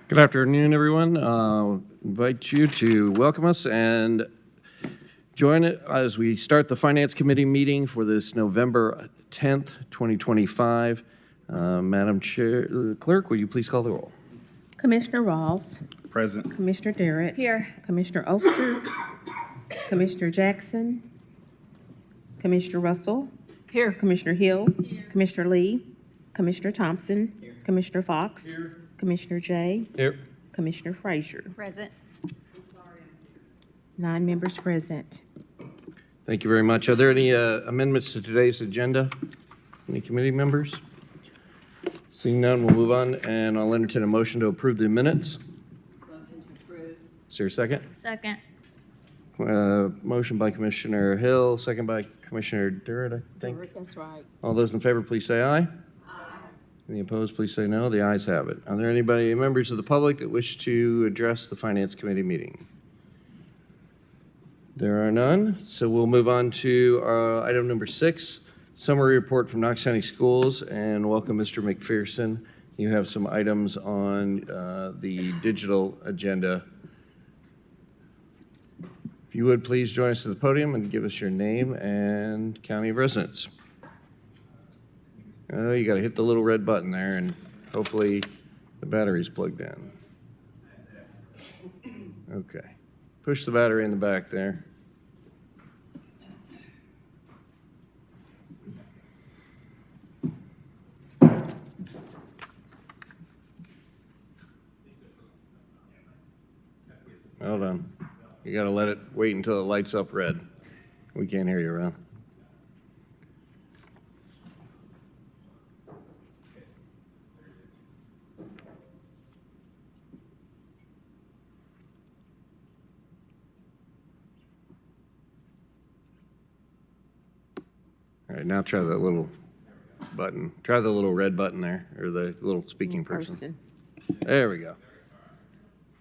Good afternoon, everyone. Invite you to welcome us and join it as we start the Finance Committee meeting for this November 10th, 2025. Madam Chair, Clerk, will you please call the roll? Commissioner Rawls. Present. Commissioner Darrett. Here. Commissioner Oster. Commissioner Jackson. Commissioner Russell. Here. Commissioner Hill. Commissioner Lee. Commissioner Thompson. Commissioner Fox. Commissioner Jay. Here. Commissioner Frazier. Present. 9 members present. Thank you very much. Are there any amendments to today's agenda? Any committee members? Seeing none, we'll move on, and I'll entertain a motion to approve the minutes. Motion to approve. Is there a second? Second. Motion by Commissioner Hill, second by Commissioner Durrett, I think. That's right. All those in favor, please say aye. Any opposed, please say no. The ayes have it. Are there anybody, members of the public, that wish to address the Finance Committee meeting? There are none, so we'll move on to item number 6, summary report from Knox County Schools, and welcome Mr. McPherson. You have some items on the digital agenda. If you would, please join us at the podium and give us your name and county of residence. Oh, you got to hit the little red button there, and hopefully the battery's plugged in. Okay. Push the battery in the back there. Hold on. You got to let it wait until it lights up red. We can't hear you, Ron. All right, now try the little button. Try the little red button there, or the little speaking person. There we go.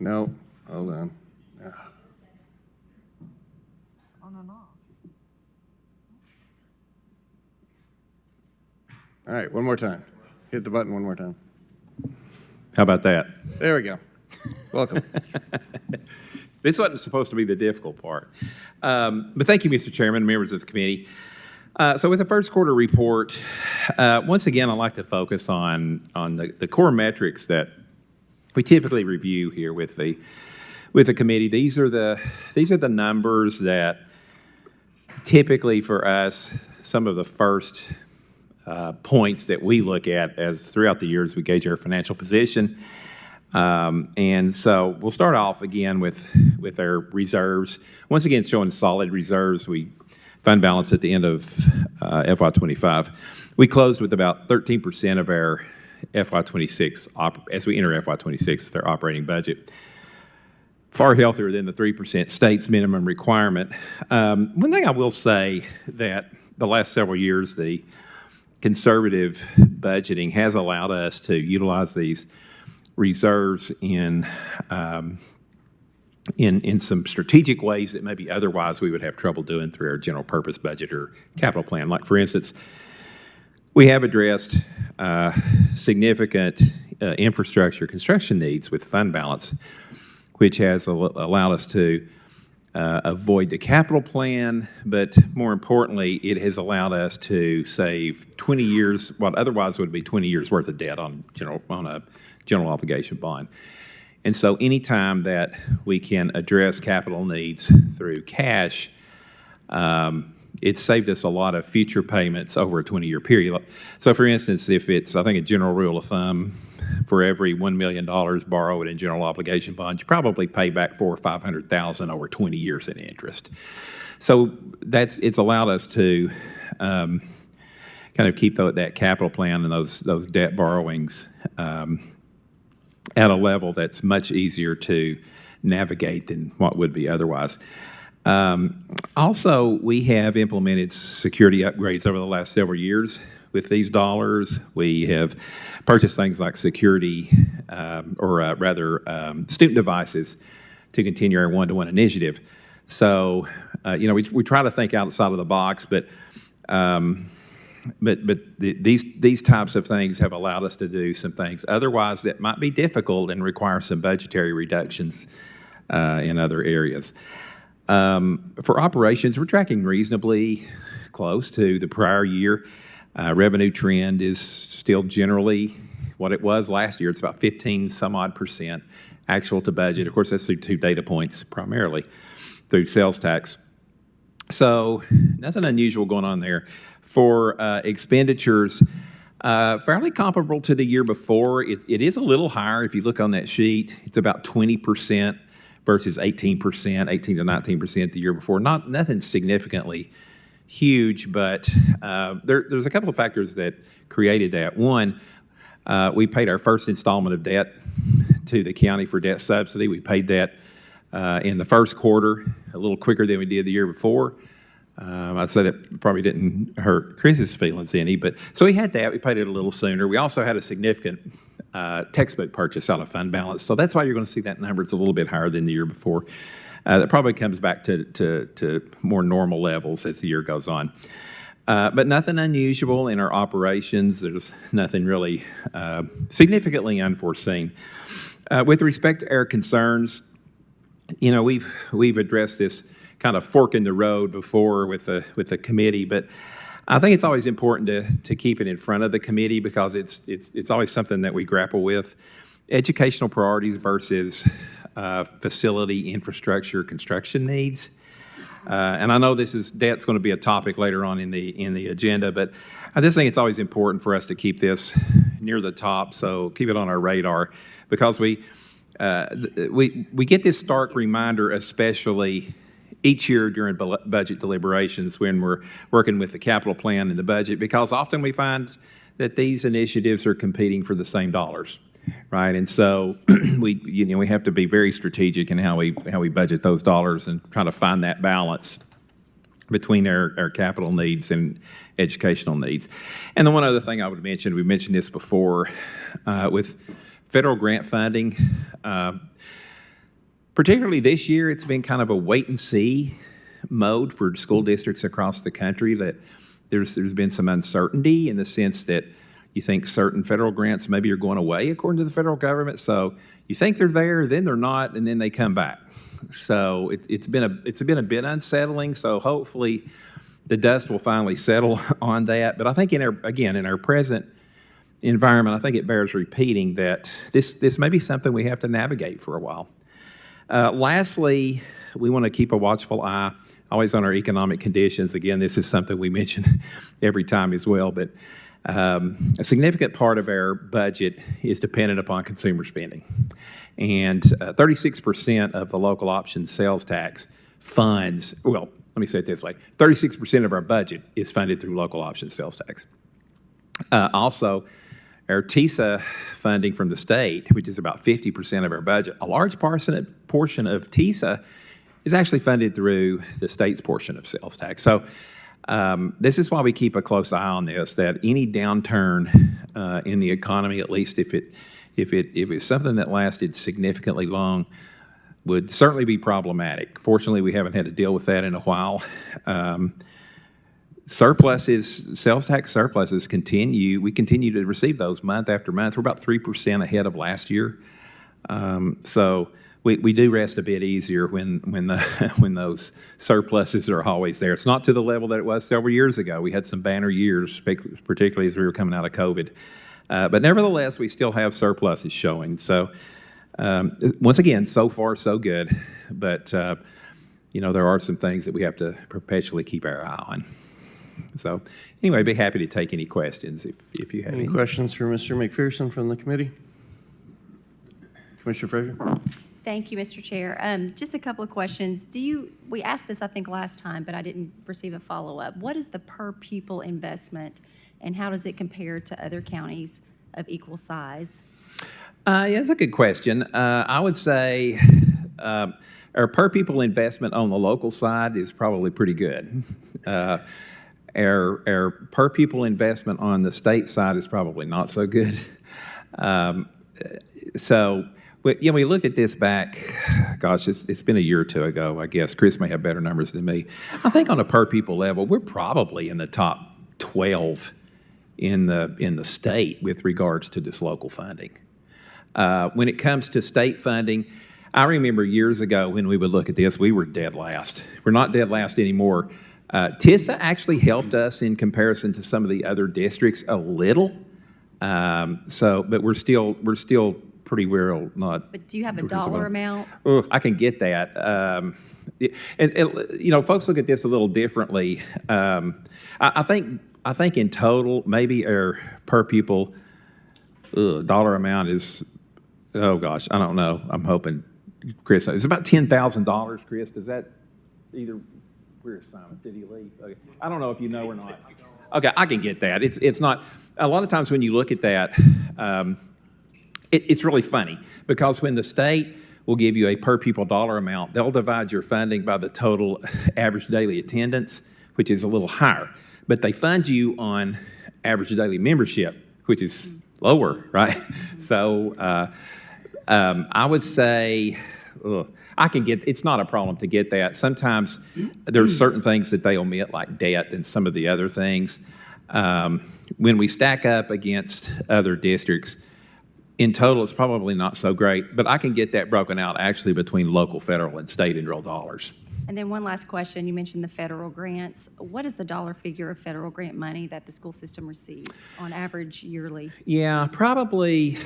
No, hold on. On and off. All right, one more time. Hit the button one more time. How about that? There we go. Welcome. This wasn't supposed to be the difficult part. But thank you, Mr. Chairman, members of the committee. So with the first quarter report, once again, I'd like to focus on the core metrics that we typically review here with the committee. These are the numbers that typically for us, some of the first points that we look at as throughout the years we gauge our financial position. And so we'll start off again with our reserves. Once again, showing solid reserves. We fund balance at the end of FY25. We closed with about 13% of our FY26 as we enter FY26 with our operating budget. Far healthier than the 3% state's minimum requirement. One thing I will say that the last several years, the conservative budgeting has allowed us to utilize these reserves in some strategic ways that maybe otherwise we would have trouble doing through our general purpose budget or capital plan. Like, for instance, we have addressed significant infrastructure construction needs with fund balance, which has allowed us to avoid the capital plan, but more importantly, it has allowed us to save 20 years, what otherwise would be 20 years worth of debt on a general obligation bond. And so anytime that we can address capital needs through cash, it's saved us a lot of future payments over a 20-year period. So for instance, if it's, I think a general rule of thumb, for every $1 million borrowed in general obligation bonds, you probably pay back $400,000 or $500,000 over 20 years in interest. So it's allowed us to kind of keep that capital plan and those debt borrowings at a level that's much easier to navigate than what would be otherwise. Also, we have implemented security upgrades over the last several years. With these dollars, we have purchased things like security, student devices to continue our one-to-one initiative. So, we try to think outside of the box, but these types of things have allowed us to do some things. Otherwise, that might be difficult and require some budgetary reductions in other areas. For operations, we're tracking reasonably close to the prior year. Revenue trend is still generally what it was last year. It's about 15 some odd % actual to budget. Of course, that's through 2 data points primarily through sales tax. So nothing unusual going on there. For expenditures, fairly comparable to the year before. It is a little higher if you look on that sheet. It's about 20% versus 18%, 18 to 19% the year before. Nothing significantly huge, but there's a couple of factors that created that. One, we paid our first installment of debt to the county for debt subsidy. We paid that in the first quarter, a little quicker than we did the year before. I'd say that probably didn't hurt Chris's feelings any, but so we had that. We paid it a little sooner. We also had a significant textbook purchase out of fund balance, so that's why you're going to see that number. It's a little bit higher than the year before. That probably comes back to more normal levels as the year goes on. But nothing unusual in our operations. There's nothing really significantly unforeseen. With respect to our concerns, you know, we've addressed this kind of fork in the road before with the committee, but I think it's always important to keep it in front of the committee because it's always something that we grapple with. Educational priorities versus facility infrastructure construction needs. And I know debt's going to be a topic later on in the agenda, but I just think it's always important for us to keep this near the top, so keep it on our radar because we get this stark reminder, especially each year during budget deliberations when we're working with the capital plan and the budget, because often we find that these initiatives are competing for the same dollars, right? And so we have to be very strategic in how we budget those dollars and try to find that balance between our capital needs and educational needs. And the one other thing I would mention, we mentioned this before, with federal grant funding, particularly this year, it's been kind of a wait-and-see mode for school districts across the country. That there's been some uncertainty in the sense that you think certain federal grants maybe are going away according to the federal government. So you think they're there, then they're not, and then they come back. So it's been a bit unsettling. So hopefully the dust will finally settle on that. But I think in our present environment, I think it bears repeating that this may be something we have to navigate for a while. Lastly, we want to keep a watchful eye always on our economic conditions. Again, this is something we mention every time as well, but a significant part of our budget is dependent upon consumer spending. And 36% of the local option sales tax funds, well, let me say it this way, 36% of our budget is funded through local option sales tax. Also, our TISA funding from the state, which is about 50% of our budget, a large portion of TISA is actually funded through the state's portion of sales tax. So this is why we keep a close eye on this, that any downturn in the economy, at least if it's something that lasted significantly long, would certainly be problematic. Fortunately, we haven't had to deal with that in a while. Sales tax surpluses continue. We continue to receive those month after month. We're about 3% ahead of last year. So we do rest a bit easier when those surpluses are always there. It's not to the level that it was several years ago. We had some banner years, particularly as we were coming out of COVID. But nevertheless, we still have surpluses showing. So once again, so far so good. But there are some things that we have to perpetually keep our eye on. So anyway, I'd be happy to take any questions if you have any. Any questions for Mr. McPherson from the committee? Commissioner Frazier? Thank you, Mr. Chair. Just a couple of questions. We asked this, I think, last time, but I didn't receive a follow-up. What is the per pupil investment, and how does it compare to other counties of equal size? Yeah, that's a good question. I would say our per pupil investment on the local side is probably pretty good. Our per pupil investment on the state side is probably not so good. So we looked at this back, gosh, it's been a year or two ago, I guess. Chris may have better numbers than me. I think on a per pupil level, we're probably in the top 12 in the state with regards to this local funding. When it comes to state funding, I remember years ago when we would look at this, we were dead last. We're not dead last anymore. TISA actually helped us in comparison to some of the other districts a little. But we're still pretty well not. But do you have a dollar amount? Oh, I can get that. Folks look at this a little differently. I think in total, maybe our per pupil dollar amount is, oh gosh, I don't know. I'm hoping, Chris, it's about $10,000. Chris, does that either? Where's Simon? Did he leave? Okay. I don't know if you know or not. Okay, I can get that. It's not. A lot of times when you look at that, it's really funny because when the state will give you a per pupil dollar amount, they'll divide your funding by the total average daily attendance, which is a little higher. But they fund you on average daily membership, which is lower, right? So I would say I can get. It's not a problem to get that. Sometimes there's certain things that they omit, like debt and some of the other things. When we stack up against other districts, in total, it's probably not so great, but I can get that broken out actually between local, federal, and state and real dollars. And then one last question. You mentioned the federal grants. What is the dollar figure of federal grant money that the school system receives on average yearly? Yeah, probably.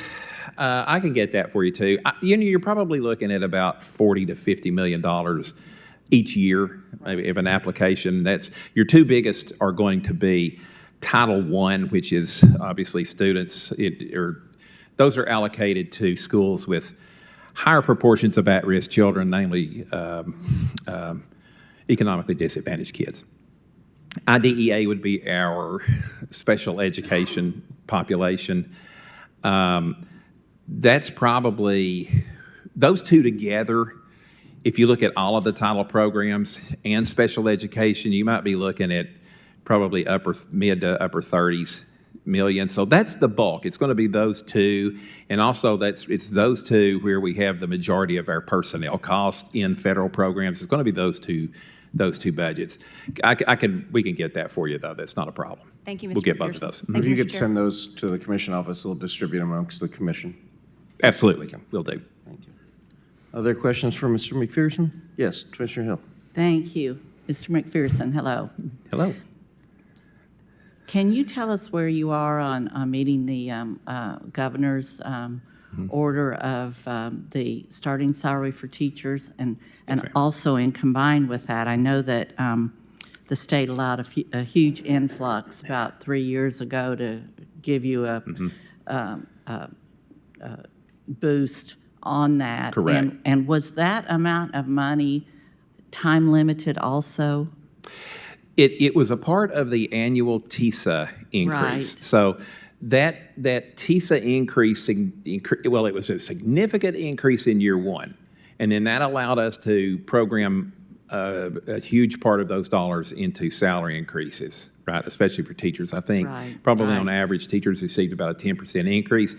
I can get that for you too. You're probably looking at about $40 to $50 million each year, maybe if an application. That's your two biggest are going to be Title I, which is obviously students, those are allocated to schools with higher proportions of at-risk children, namely economically disadvantaged kids. IDEA would be our special education population. That's probably, those two together, if you look at all of the title programs and special education, you might be looking at probably mid to upper 30s million. So that's the bulk. It's going to be those two, and also it's those two where we have the majority of our personnel costs in federal programs. It's going to be those two budgets. We can get that for you though. That's not a problem. Thank you, Mr. We'll get both of Pearson. those. Thank If you Mr. could Chair. send those to the commission office, we'll distribute amongst the commission. Absolutely, we'll do. Thank you. Other questions for Mr. McPherson? Yes, Commissioner Hill. Thank you. Mr. McPherson, hello. Hello. Can you tell us where you are on meeting the governor's order of the starting salary for teachers? And ma'am. also in combined with that, I know that the state allowed a huge influx about 3 years ago to give you a boost on that. Correct. And was that amount of money time limited also? It was a part of the annual TISA increase. Right. So that TISA increase, well, it was a significant increase in year one. And then that allowed us to program a huge part of those dollars into salary increases, right? Especially for teachers. I think Right, probably right. on average, teachers received about a 10% increase,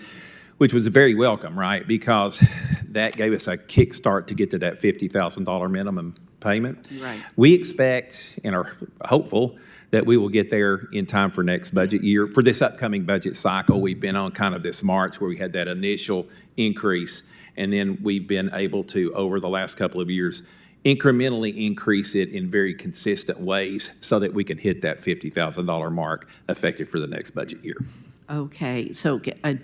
which was very welcome, right? Because that gave us a kickstart to get to that $50,000 minimum payment. Right. We expect and are hopeful that we will get there in time for next budget year. For this upcoming budget cycle, we've been on kind of this march where we had that initial increase, and then we've been able to, over the last couple of years, incrementally increase it in very consistent ways so that we can hit that $50,000 mark effective for the next budget year. Okay, so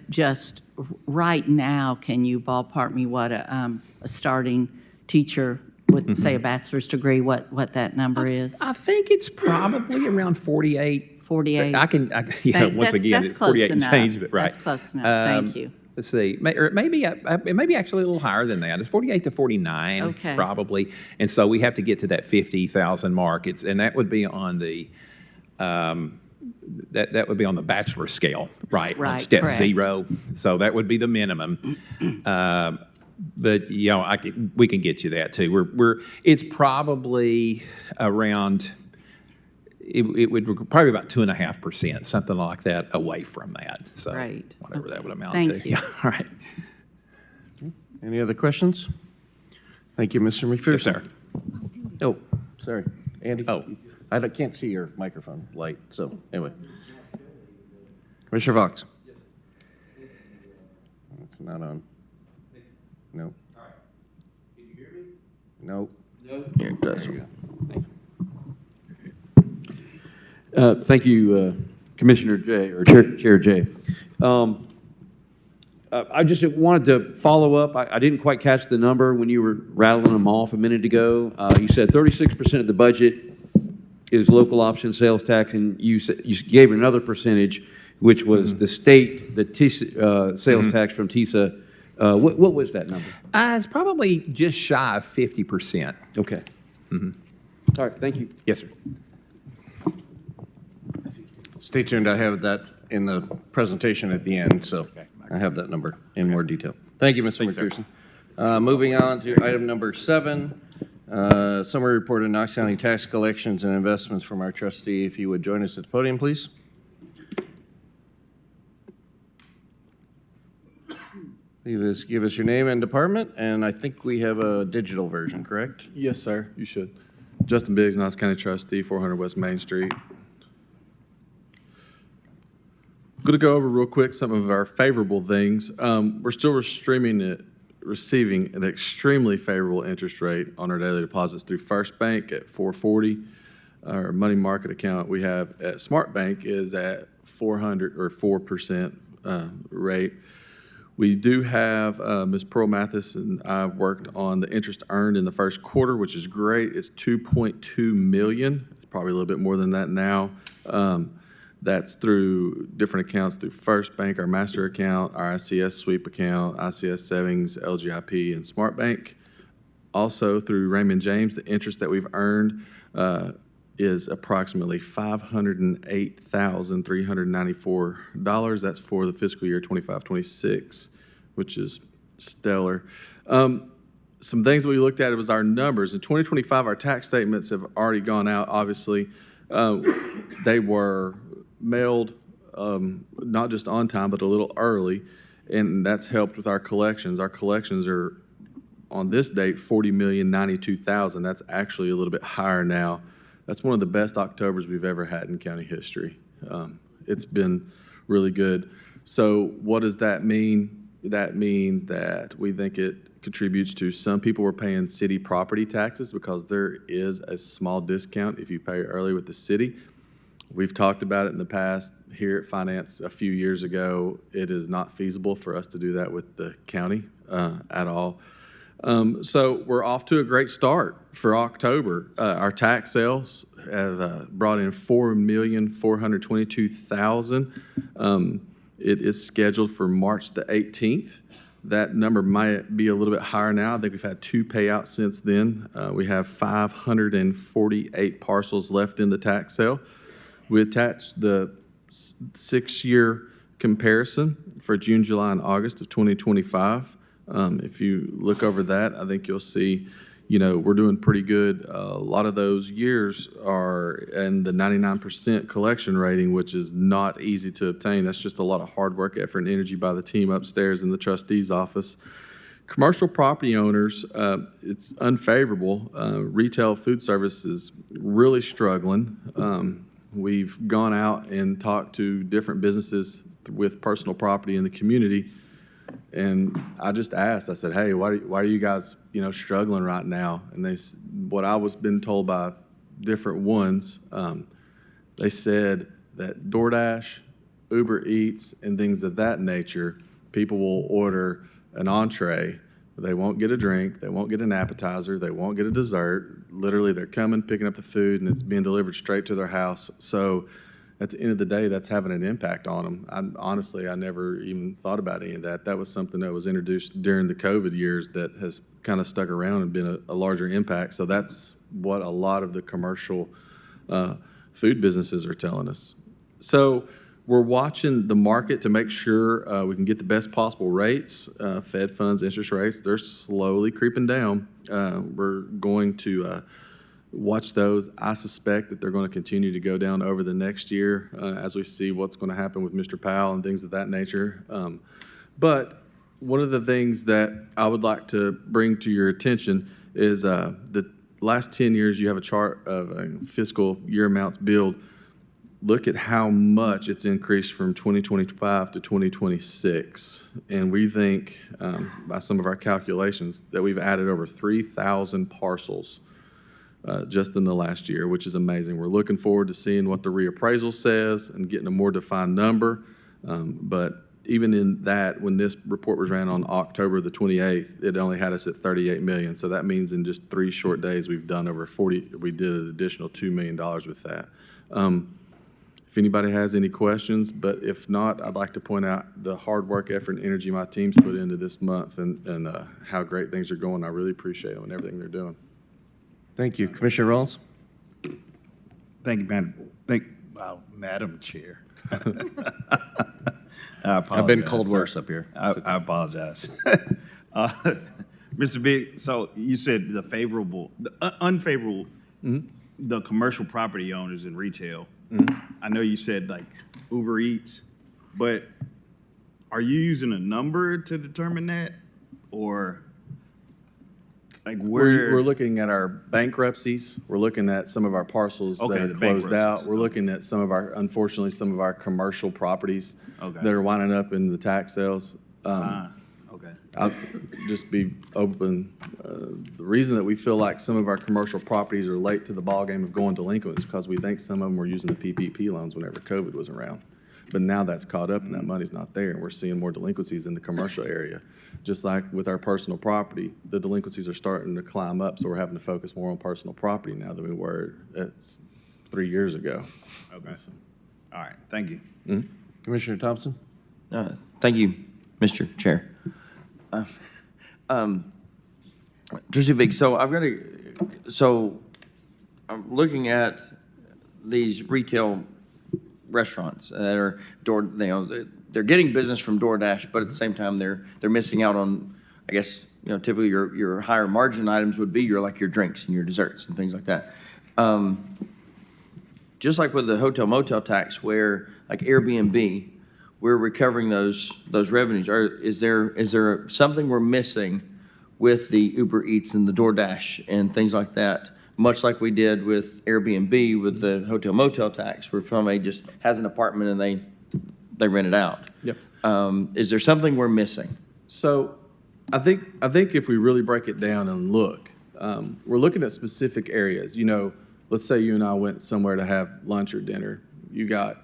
just right now, can you ballpark me what a starting teacher with, say, a bachelor's degree, what that number is? I think it's probably around 48. 48? Once again, That's it's close 48 and enough. change, but right. That's close enough, thank you. Let's see, or maybe actually a little higher than that. It's 48 to 49, Okay. probably. And so we have to get to that 50,000 mark. And that would be on the that would be on the bachelor scale, right? On Right, step correct. 0. So that would be the minimum. But we can get you that too. It's probably around. It would probably about 2.5%, something like that, away from that. So Right. whatever that would amount Thank to. you. Yeah. All right. Any other questions? Thank you, Mr. McPherson. Yes, sir. Oh, sorry. Andy? Oh. I can't see your microphone light, so anyway. Commissioner Fox? It's not on. No. No. Here, it does. Thank you, Commissioner Jay, or Chair Jay. I just wanted to follow up. I didn't quite catch the number when you were rattling them off a minute ago. You said 36% of the budget is local option sales tax, and you gave another percentage, which was the state, the TISA, sales tax from TISA. What was that number? It's probably just shy of 50%. Okay. All right, thank you. Yes, sir. Stay tuned. I have that in the presentation at the end, so I have that number in more detail. Thank you, Mr. McPherson. Moving on to item number 7, summary report of Knox County tax collections and investments from our trustee. If you would join us at the podium, please. Give us your name and department, and I think we have a digital version, correct? Yes, sir, you should. Justin Biggs, Knox County Trustee, 400 West Main Street. Going to go over real quick some of our favorable things. We're still receiving an extremely favorable interest rate on our daily deposits through First Bank at 440. Our money market account we have at Smart Bank is at 400 or 4% rate. We do have Ms. Pearl Mathis and I've worked on the interest earned in the first quarter, which is great. It's $2.2 million. It's probably a little bit more than that now. That's through different accounts through First Bank, our master account, our ICS sweep account, ICS savings, LGIP, and Smart Bank. Also through Raymond James, the interest that we've earned is approximately $508,394. That's for the fiscal year 25-26, which is stellar. Some things that we looked at was our numbers. In 2025, our tax statements have already gone out, obviously. They were mailed not just on time, but a little early, and that's helped with our collections. Our collections are, on this date, $40,092,000. That's actually a little bit higher now. That's one of the best Octobers we've ever had in county history. It's been really good. So what does that mean? That means that we think it contributes to some people were paying city property taxes because there is a small discount if you pay early with the city. We've talked about it in the past here at Finance a few years ago. It is not feasible for us to do that with the county at all. So we're off to a great start for October. Our tax sales have brought in $4,422,000. It is scheduled for March the 18th. That number might be a little bit higher now. I think we've had 2 payouts since then. We have 548 parcels left in the tax sale. We attached the 6-year comparison for June, July, and August of 2025. If you look over that, I think you'll see, we're doing pretty good. A lot of those years are in the 99% collection rating, which is not easy to obtain. That's just a lot of hard work, effort, and energy by the team upstairs in the trustee's office. Commercial property owners, it's unfavorable. Retail food service is really struggling. We've gone out and talked to different businesses with personal property in the community. And I just asked, I said, hey, why are you guys, struggling right now? And what I was been told by different ones, they said that DoorDash, Uber Eats, and things of that nature, people will order an entree. They won't get a drink. They won't get an appetizer. They won't get a dessert. Literally, they're coming, picking up the food, and it's being delivered straight to their house. So at the end of the day, that's having an impact on them. Honestly, I never even thought about any of that. That was something that was introduced during the COVID years that has kind of stuck around and been a larger impact. So that's what a lot of the commercial food businesses are telling us. So we're watching the market to make sure we can get the best possible rates. Fed funds, interest rates, they're slowly creeping down. We're going to watch those. I suspect that they're going to continue to go down over the next year as we see what's going to happen with Mr. Powell and things of that nature. But one of the things that I would like to bring to your attention is the last 10 years you have a chart of fiscal year amounts billed. look at how much it's increased from 2025 to 2026. And we think, by some of our calculations, that we've added over 3,000 parcels just in the last year, which is amazing. We're looking forward to seeing what the reappraisal says and getting a more defined number. But even in that, when this report was ran on October the 28th, it only had us at 38 million. So that means in just 3 short days, we've done over 40, we did an additional $2 million with that. If anybody has any questions, but if not, I'd like to point out the hard work, effort, and energy my team's put into this month and how great things are going. I really appreciate them and everything they're doing. Thank you. Commissioner Rawls? Thank you, Madam Chair. I've been called worse up here. I apologize. Mr. Big, so you said the favorable, the unfavorable, the commercial property owners in retail. I know you said like Uber Eats, but are you using a number to determine that? Or like where? We're looking at our bankruptcies. We're looking at some of our parcels that Okay, have the closed out. bankruptcies. We're looking at some of our, unfortunately, some of our commercial properties Okay. that are winding up in the tax sales. Okay. I'll just be open. The reason that we feel like some of our commercial properties are late to the ballgame of going delinquent is because we think some of them were using the PPP loans whenever COVID was around. But now that's caught up and that money's not there, and we're seeing more delinquencies in the commercial area. Just like with our personal property, the delinquencies are starting to climb up, so we're having to focus more on personal property now than we were 3 years ago. Okay. All right. Thank you. Commissioner Thompson? Thank you, Mr. Chair. Trustee Big, so I'm looking at these retail restaurants that are they're getting business from DoorDash, but at the same time, they're missing out on, I guess, typically your higher margin items would be your drinks and your desserts and things like that. Just like with the hotel motel tax, where like Airbnb, we're recovering those revenues. Is there something we're missing with the Uber Eats and the DoorDash and things like that? Much like we did with Airbnb with the hotel motel tax, where somebody just has an apartment and they rent it out. Yep. Is there something we're missing? So I think if we really break it down and look, we're looking at specific areas. Let's say you and I went somewhere to have lunch or dinner. You got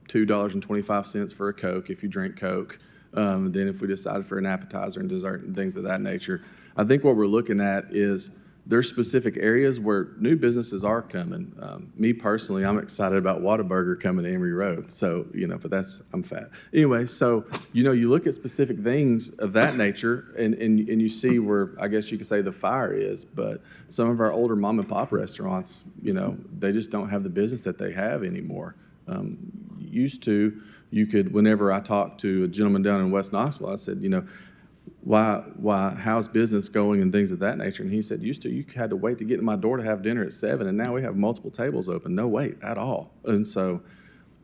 $2.25 for a Coke if you drink Coke. Then if we decided for an appetizer and dessert and things of that nature, I think what we're looking at is there's specific areas where new businesses are coming. Me personally, I'm excited about Whataburger coming to Emory Road. So, but I'm fat. Anyway, so, you look at specific things of that nature and you see where, I guess you could say the fire is, but some of our older mom and pop restaurants, they just don't have the business that they have anymore. Used to, you could, whenever I talked to a gentleman down in West Knoxville, I said, why, how's business going and things of that nature? And he said, used to, you had to wait to get in my door to have dinner at 7, and now we have multiple tables open, no wait at all. And so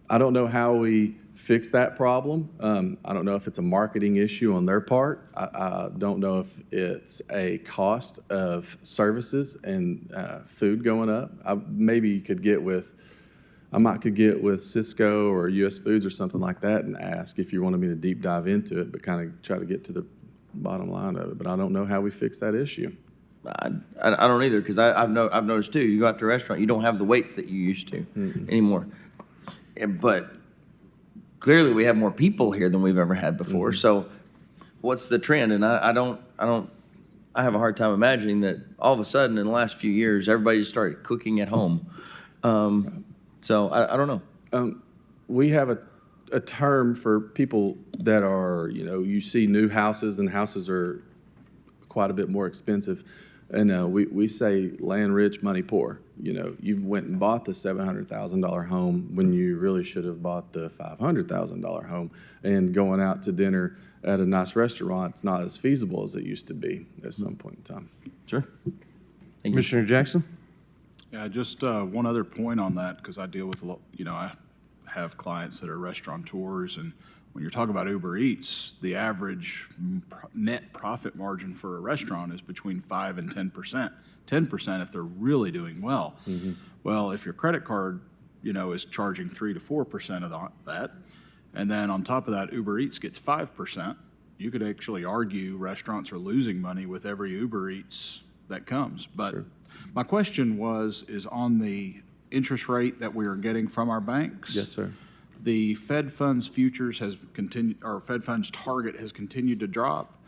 I don't know how we fix that problem. I don't know if it's a marketing issue on their part. I don't know if it's a cost of services and food going up. I could get with Cisco or US Foods or something like that and ask if you wanted me to deep dive into it, but kind of try to get to the bottom line of it. But I don't know how we fix that issue. I don't either, because I've noticed too, you go out to a restaurant, you don't have the waits that you used to anymore. But clearly we have more people here than we've ever had before. So what's the trend? And I have a hard time imagining that all of a sudden in the last few years, everybody just started cooking at home. So I don't know. We have a term for people that are, you see new houses and houses are quite a bit more expensive. And we say land rich, money poor. You've went and bought the $700,000 home when you really should have bought the $500,000 home. And going out to dinner at a nice restaurant, it's not as feasible as it used to be at some point in time. Sure. Commissioner Jackson? Yeah, just one other point on that, because I deal with I have clients that are restaurateurs, and when you're talking about Uber Eats, the average net profit margin for a restaurant is between 5 and 10%. 10% if they're really doing well. Well, if your credit card is charging 3 to 4% of that. And then on top of that, Uber Eats gets 5%. You could actually argue restaurants are losing money with every Uber Eats that comes. But my question is on the interest rate that we are getting from our banks. Yes, sir. The Fed funds futures has continued, or Fed funds target has continued to drop.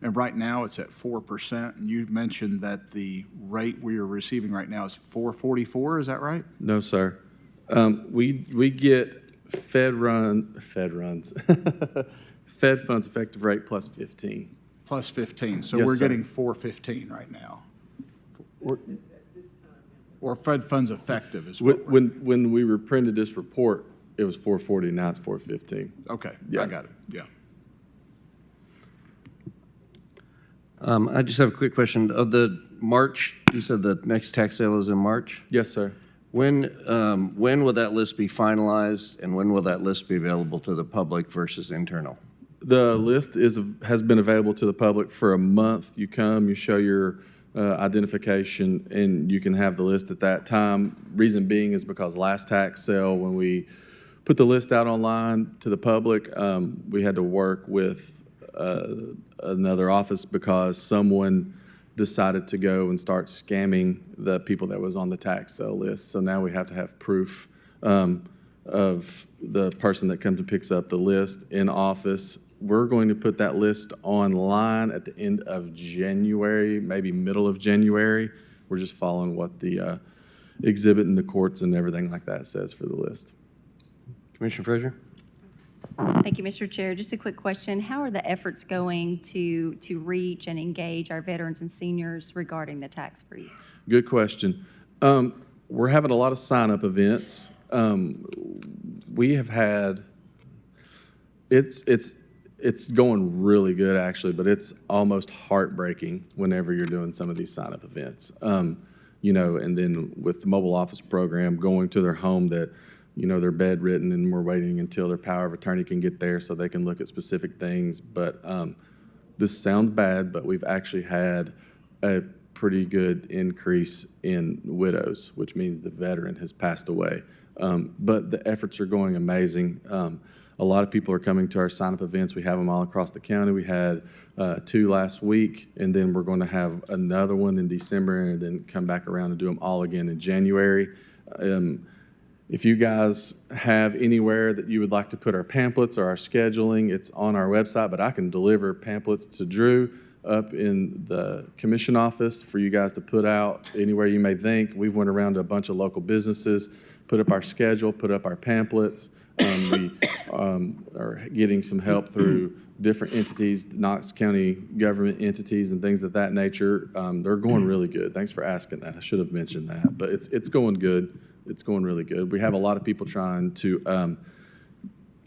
And right now it's at 4%. And you mentioned that the rate we are receiving right now is 4.44. Is that right? No, sir. We get Fed funds effective rate plus 15. Plus 15. So Yes, we're sir. getting 4.15 right now. Or Fed funds effective is what we're, When we reprinted this report, it was 440, now it's 415. okay, Yeah. I got it, yeah. I just have a quick question. Of the March, you said the next tax sale is in March? Yes, sir. When will that list be finalized, and when will that list be available to the public versus internal? The list has been available to the public for a month. You come, you show your identification, and you can have the list at that time. Reason being is because last tax sale, when we put the list out online to the public, we had to work with another office because someone decided to go and start scamming the people that was on the tax sale list. So now we have to have proof of the person that comes and picks up the list in office. We're going to put that list online at the end of January, maybe middle of January. We're just following what the exhibit in the courts and everything like that says for the list. Commissioner Frazier? Thank you, Mr. Chair. Just a quick question. How are the efforts going to reach and engage our veterans and seniors regarding the tax freeze? Good question. We're having a lot of sign-up events. We have had, it's going really good actually, but it's almost heartbreaking whenever you're doing some of these sign-up events. And then with the mobile office program, going to their home that, they're bedridden and we're waiting until their power of attorney can get there so they can look at specific things. But this sounds bad, but we've actually had a pretty good increase in widows, which means the veteran has passed away. But the efforts are going amazing. A lot of people are coming to our sign-up events. We have them all across the county. We had 2 last week, and then we're going to have another one in December, and then come back around and do them all again in January. If you guys have anywhere that you would like to put our pamphlets or our scheduling, it's on our website, but I can deliver pamphlets to Drew up in the commission office for you guys to put out anywhere you may think. We've went around to a bunch of local businesses, put up our schedule, put up our pamphlets. We are getting some help through different entities, Knox County government entities and things of that nature. They're going really good. Thanks for asking that. I should have mentioned that, but it's going good. It's going really good. We have a lot of people trying to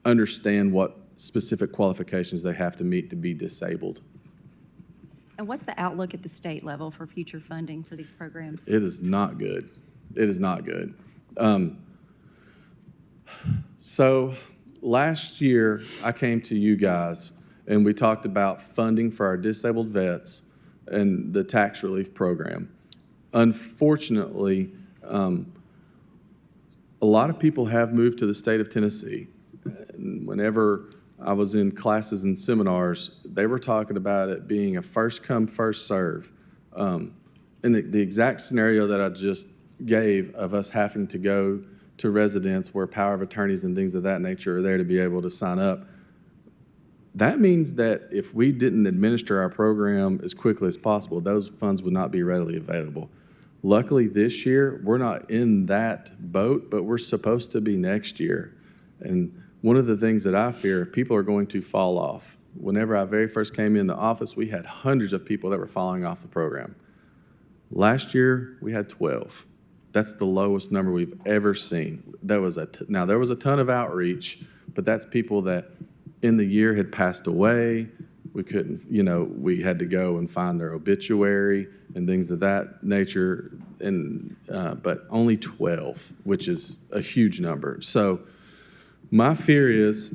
understand what specific qualifications they have to meet to be disabled. And what's the outlook at the state level for future funding for these programs? It is not good. It is not good. So last year, I came to you guys and we talked about funding for our disabled vets and the tax relief program. Unfortunately, a lot of people have moved to the state of Tennessee. And whenever I was in classes and seminars, they were talking about it being a first come, first serve. And the exact scenario that I just gave of us having to go to residents where power of attorneys and things of that nature are there to be able to sign up, that means that if we didn't administer our program as quickly as possible, those funds would not be readily available. Luckily, this year, we're not in that boat, but we're supposed to be next year. And one of the things that I fear, people are going to fall off. Whenever I very first came into office, we had hundreds of people that were falling off the program. Last year, we had 12. That's the lowest number we've ever seen. Now, there was a ton of outreach, but that's people that in the year had passed away. We couldn't, we had to go and find their obituary and things of that nature, but only 12, which is a huge number. So my fear is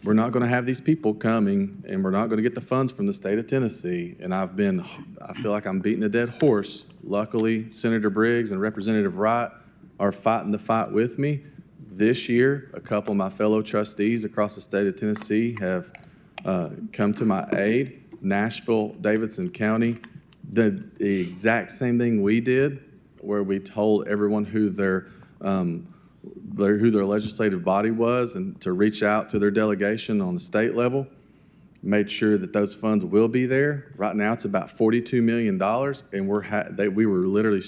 we're not going to have these people coming, and we're not going to get the funds from the state of Tennessee. And I feel like I'm beating a dead horse. Luckily, Senator Briggs and Representative Wright are fighting the fight with me. This year, a couple of my fellow trustees across the state of Tennessee have come to my aid. Nashville, Davidson County did the exact same thing we did, where we told everyone who their legislative body was and to reach out to their delegation on the state level. Made sure that those funds will be there. Right now, it's about $42 million, and we were literally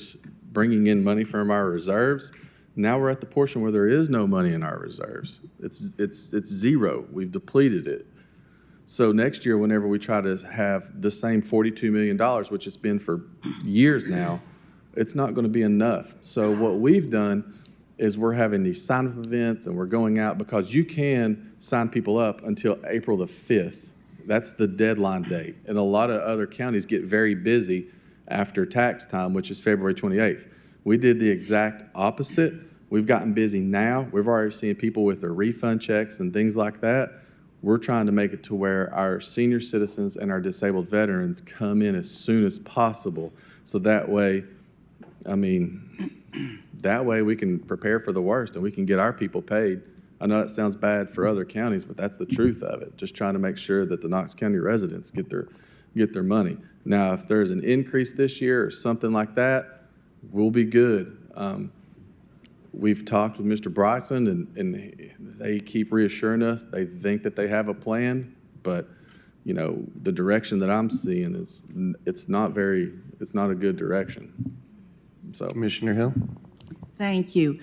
bringing in money from our reserves. Now we're at the portion where there is no money in our reserves. It's zero. We've depleted it. So next year, whenever we try to have the same $42 million, which it's been for years now, it's not going to be enough. So what we've done is we're having these sign-up events, and we're going out because you can sign people up until April the 5th. That's the deadline date. And a lot of other counties get very busy after tax time, which is February 28th. We did the exact opposite. We've gotten busy now. We've already seen people with their refund checks and things like that. We're trying to make it to where our senior citizens and our disabled veterans come in as soon as possible. So that way, that way we can prepare for the worst and we can get our people paid. I know that sounds bad for other counties, but that's the truth of it. Just trying to make sure that the Knox County residents get their money. Now, if there's an increase this year or something like that, we'll be good. We've talked with Mr. Bryson, and they keep reassuring us they think that they have a plan, but the direction that I'm seeing is it's not a good direction. So, Commissioner Hill? Thank you.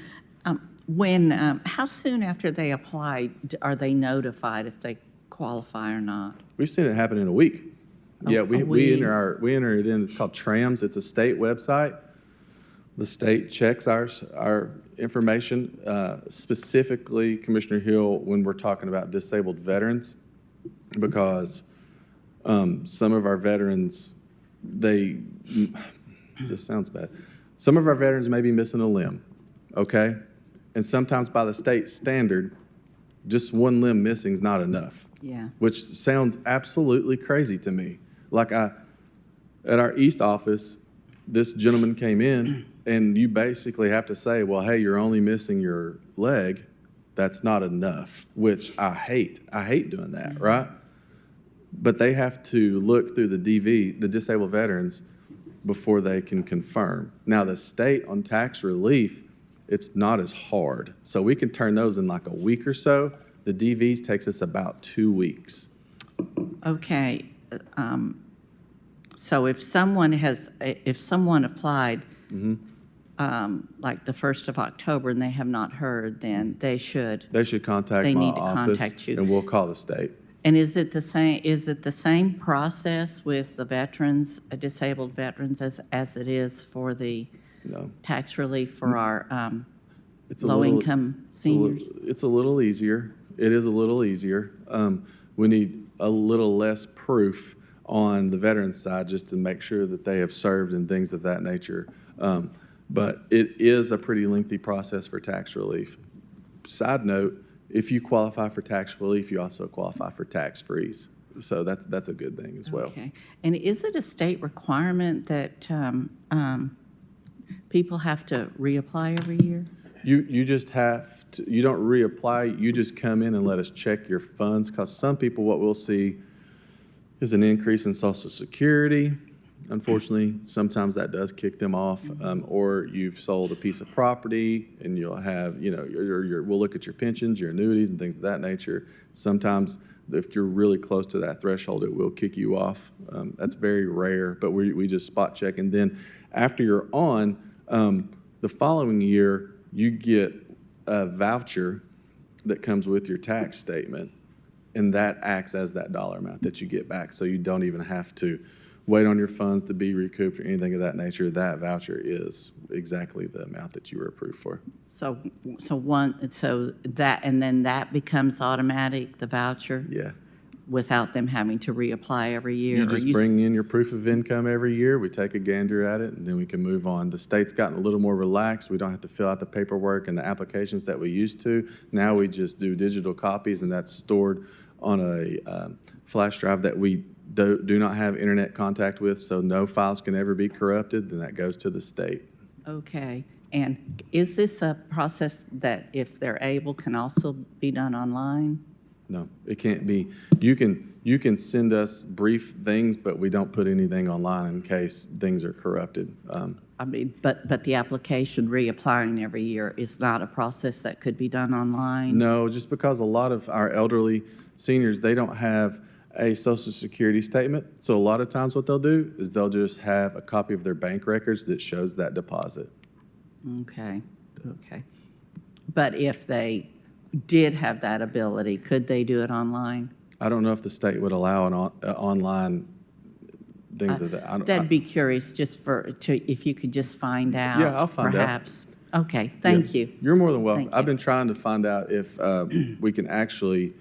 How soon after they apply are they notified if they qualify or not? we've seen it happen in a week. Yeah, we week. enter it in. It's called TRAMS. It's a state website. The state checks our information, specifically, Commissioner Hill, when we're talking about disabled veterans, because some of our veterans, this sounds bad. Some of our veterans may be missing a limb, okay? And sometimes by the state standard, just one limb missing is not enough. Yeah. Which sounds absolutely crazy to me. Like at our East office, this gentleman came in, and you basically have to say, well, hey, you're only missing your leg. That's not enough, which I hate. I hate doing that, right? But they have to look through the DV, the disabled veterans, before they can confirm. Now, the state on tax relief, it's not as hard. So we can turn those in like a week or so. The DVs takes us about 2 weeks. Okay. So if someone applied like the 1st of October and they have not heard, then they should. They should contact They my need to office, contact you. and we'll call the state. And is it the same process with the veterans, disabled veterans, as it is for the No. tax relief for our It's a little- low-income seniors? It's a little easier. It is a little easier. We need a little less proof on the veterans side just to make sure that they have served and things of that nature. But it is a pretty lengthy process for tax relief. Side note, if you qualify for tax relief, you also qualify for tax freeze. So that's a good thing as well. Okay. And is it a state requirement that people have to reapply every year? You just have to, you don't reapply, you just come in and let us check your funds, because some people, what we'll see is an increase in Social Security. Unfortunately, sometimes that does kick them off, or you've sold a piece of property and you'll have, we'll look at your pensions, your annuities and things of that nature. Sometimes if you're really close to that threshold, it will kick you off. That's very rare, but we just spot check. And then after you're on, the following year, you get a voucher that comes with your tax statement, and that acts as that dollar amount that you get back. So you don't even have to wait on your funds to be recouped or anything of that nature. That voucher is exactly the amount that you were approved for. So that becomes automatic, the voucher? Yeah. Without them having to reapply every year? You or just bring in your proof of income every year. We take a gander at it, and then we can move on. The state's gotten a little more relaxed. We don't have to fill out the paperwork and the applications that we used to. Now we just do digital copies, and that's stored on a flash drive that we do not have internet contact with, so no files can ever be corrupted. Then that goes to the state. Okay. And is this a process that, if they're able, can also be done online? No, it can't be. You can send us brief things, but we don't put anything online in case things are corrupted. I mean, but the application reapplying every year is not a process that could be done online? No, just because a lot of our elderly seniors, they don't have a Social Security statement. So a lot of times what they'll do is they'll just have a copy of their bank records that shows that deposit. Okay, okay. But if they did have that ability, could they do it online? I don't know if the state would allow an online things of that. I don't- That'd be curious, just if you could just find out. Yeah, I'll find out. Perhaps. Okay, thank you. You're more than welcome. Thank I've you. been trying to find out if we can actually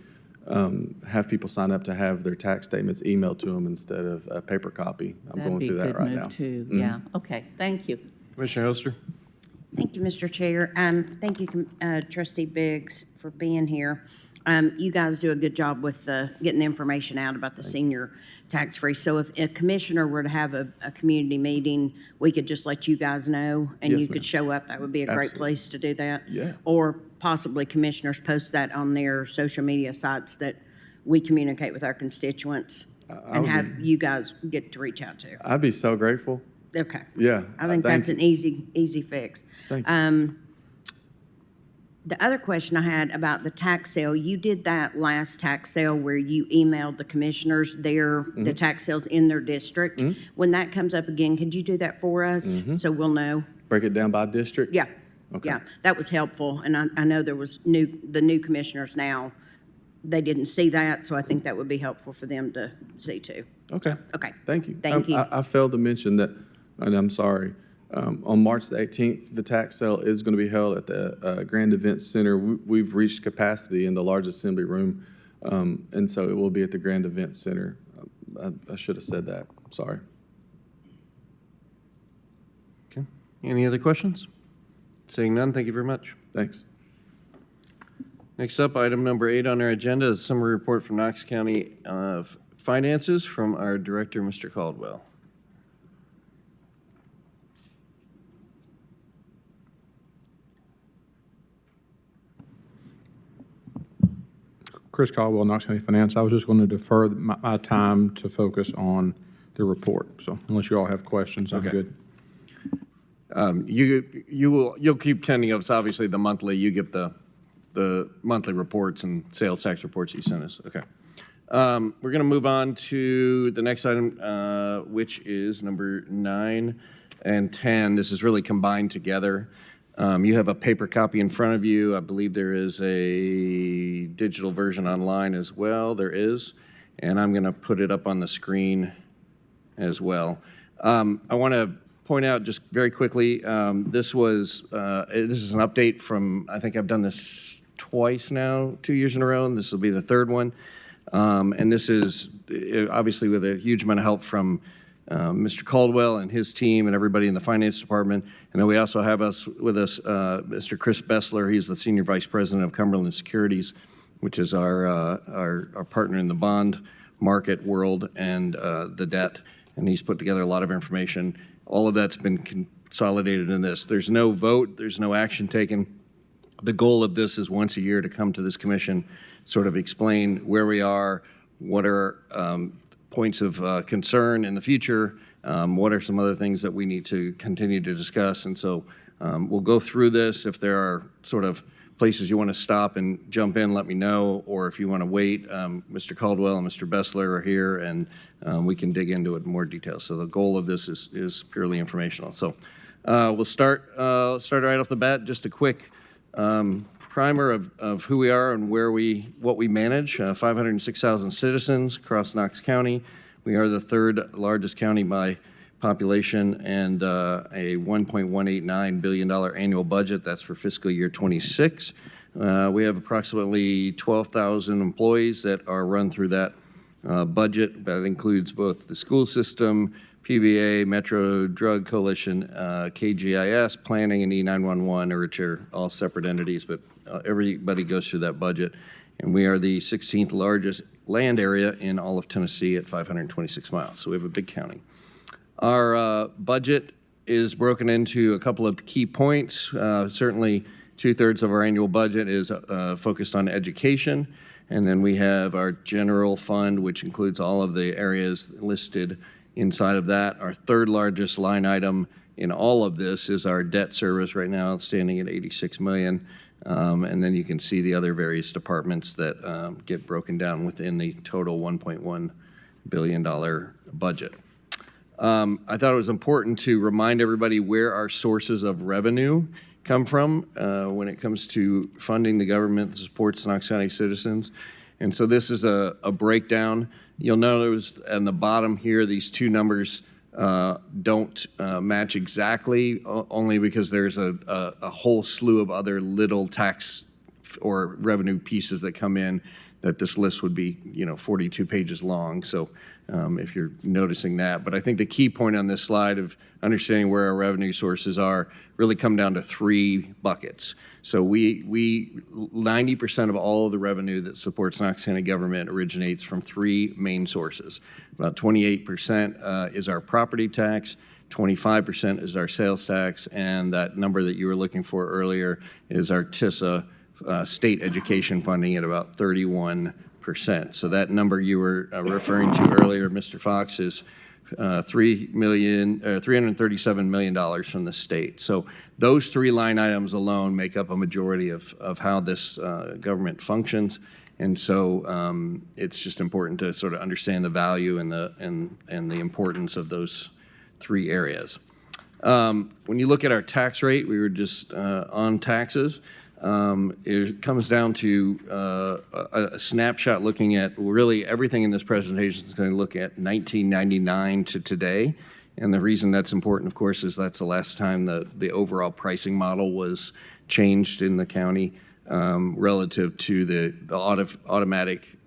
have people sign up to have their tax statements emailed to them instead of a paper copy. I'm going through that right now. That'd be a good move, too, yeah. Okay, thank you. Commissioner Oster? Thank you, Mr. Chair. Thank you, Trustee Biggs, for being here. You guys do a good job with getting the information out about the senior tax-free. So if a commissioner were to have a community meeting, we could just let you guys know, and Yes, you ma'am. could show up. That would be a great Absolutely. place to do that. Yeah. Or possibly commissioners post that on their social media sites that we communicate with our constituents and would have you guys get to reach out to. I'd be so grateful. Okay. Yeah. I think thank that's you. an easy fix. Thank you. The other question I had about the tax sale, you did that last tax sale where you emailed the commissioners the tax sales in their district. When that comes up again, could you do that for us so we'll know? Break it down by district? Yeah, Okay. yeah, that was helpful, and I know there was the new commissioners now, they didn't see that, so I think that would be helpful for them to see too. Okay. Okay. Thank you. Thank you. I failed to mention that, and I'm sorry, on March the 18th, the tax sale is going to be held at the Grand Event Center. We've reached capacity in the large assembly room, and so it will be at the Grand Event Center. I should have said that. Sorry. Okay. Any other questions? Seeing none, thank you very much. Thanks. Next up, item number 8 on our agenda is summary report from Knox County Finances from our director, Mr. Caldwell. Chris Caldwell, Knox County Finance. I was just going to defer my time to focus on the report. So unless you all have questions, I'm Okay. good. You'll keep sending us, obviously, the monthly, you get the monthly reports and sales tax reports you sent us. Okay. We're going to move on to the next item, which is number 9 and 10. This is really combined together. You have a paper copy in front of you. I believe there is a digital version online as well. There is. And I'm going to put it up on the screen as well. I want to point out just very quickly, this is an update from, I think I've done this twice now, 2 years in a row, and this will be the third one. And this is obviously with a huge amount of help from Mr. Caldwell and his team and everybody in the finance department. And then we also have with us Mr. Chris Bessler. He's the Senior Vice President of Cumberland Securities, which is our partner in the bond market world and the debt. And he's put together a lot of information. All of that's been consolidated in this. There's no vote. There's no action taken. The goal of this is once a year to come to this commission, sort of explain where we are, what are points of concern in the future, what are some other things that we need to continue to discuss. And so we'll go through this. If there are sort of places you want to stop and jump in, let me know. Or if you want to wait, Mr. Caldwell and Mr. Bessler are here, and we can dig into it in more detail. So the goal of this is purely informational. So we'll start right off the bat, just a quick primer of who we are and what we manage. 506,000 citizens across Knox County. We are the third largest county by population and a $1.189 billion annual budget. That's for fiscal year 26. We have approximately 12,000 employees that are run through that budget. That includes both the school system, PBA, Metro Drug Coalition, KGIS, Planning, and E911, which are all separate entities, but everybody goes through that budget. And we are the 16th largest land area in all of Tennessee at 526 miles. So we have a big county. Our budget is broken into a couple of key points. Certainly, 2/3 of our annual budget is focused on education. And then we have our general fund, which includes all of the areas listed inside of that. Our third largest line item in all of this is our debt service, right now standing at $86 million. And then you can see the other various departments that get broken down within the total $1.1 billion budget. I thought it was important to remind everybody where our sources of revenue come from when it comes to funding the government that supports Knox County citizens. And so this is a breakdown. You'll notice on the bottom here, these two numbers don't match exactly, only because there's a whole slew of other little tax or revenue pieces that come in that this list would be, 42 pages long. So if you're noticing that. But I think the key point on this slide of understanding where our revenue sources are really come down to three buckets. So we 90% of all of the revenue that supports Knox County government originates from three main sources. About 28% is our property tax, 25% is our sales tax, and that number that you were looking for earlier is our TISA state education funding at about 31%. So that number you were referring to earlier, Mr. Fox, is $337 million from the state. So those three line items alone make up a majority of how this government functions. And so it's just important to sort of understand the value and the importance of those three areas. When you look at our tax rate, we were just on taxes. It comes down to a snapshot looking at really everything in this presentation is going to look at 1999 to today. And the reason that's important, of course, is that's the last time the overall pricing model was changed in the county relative to the automatic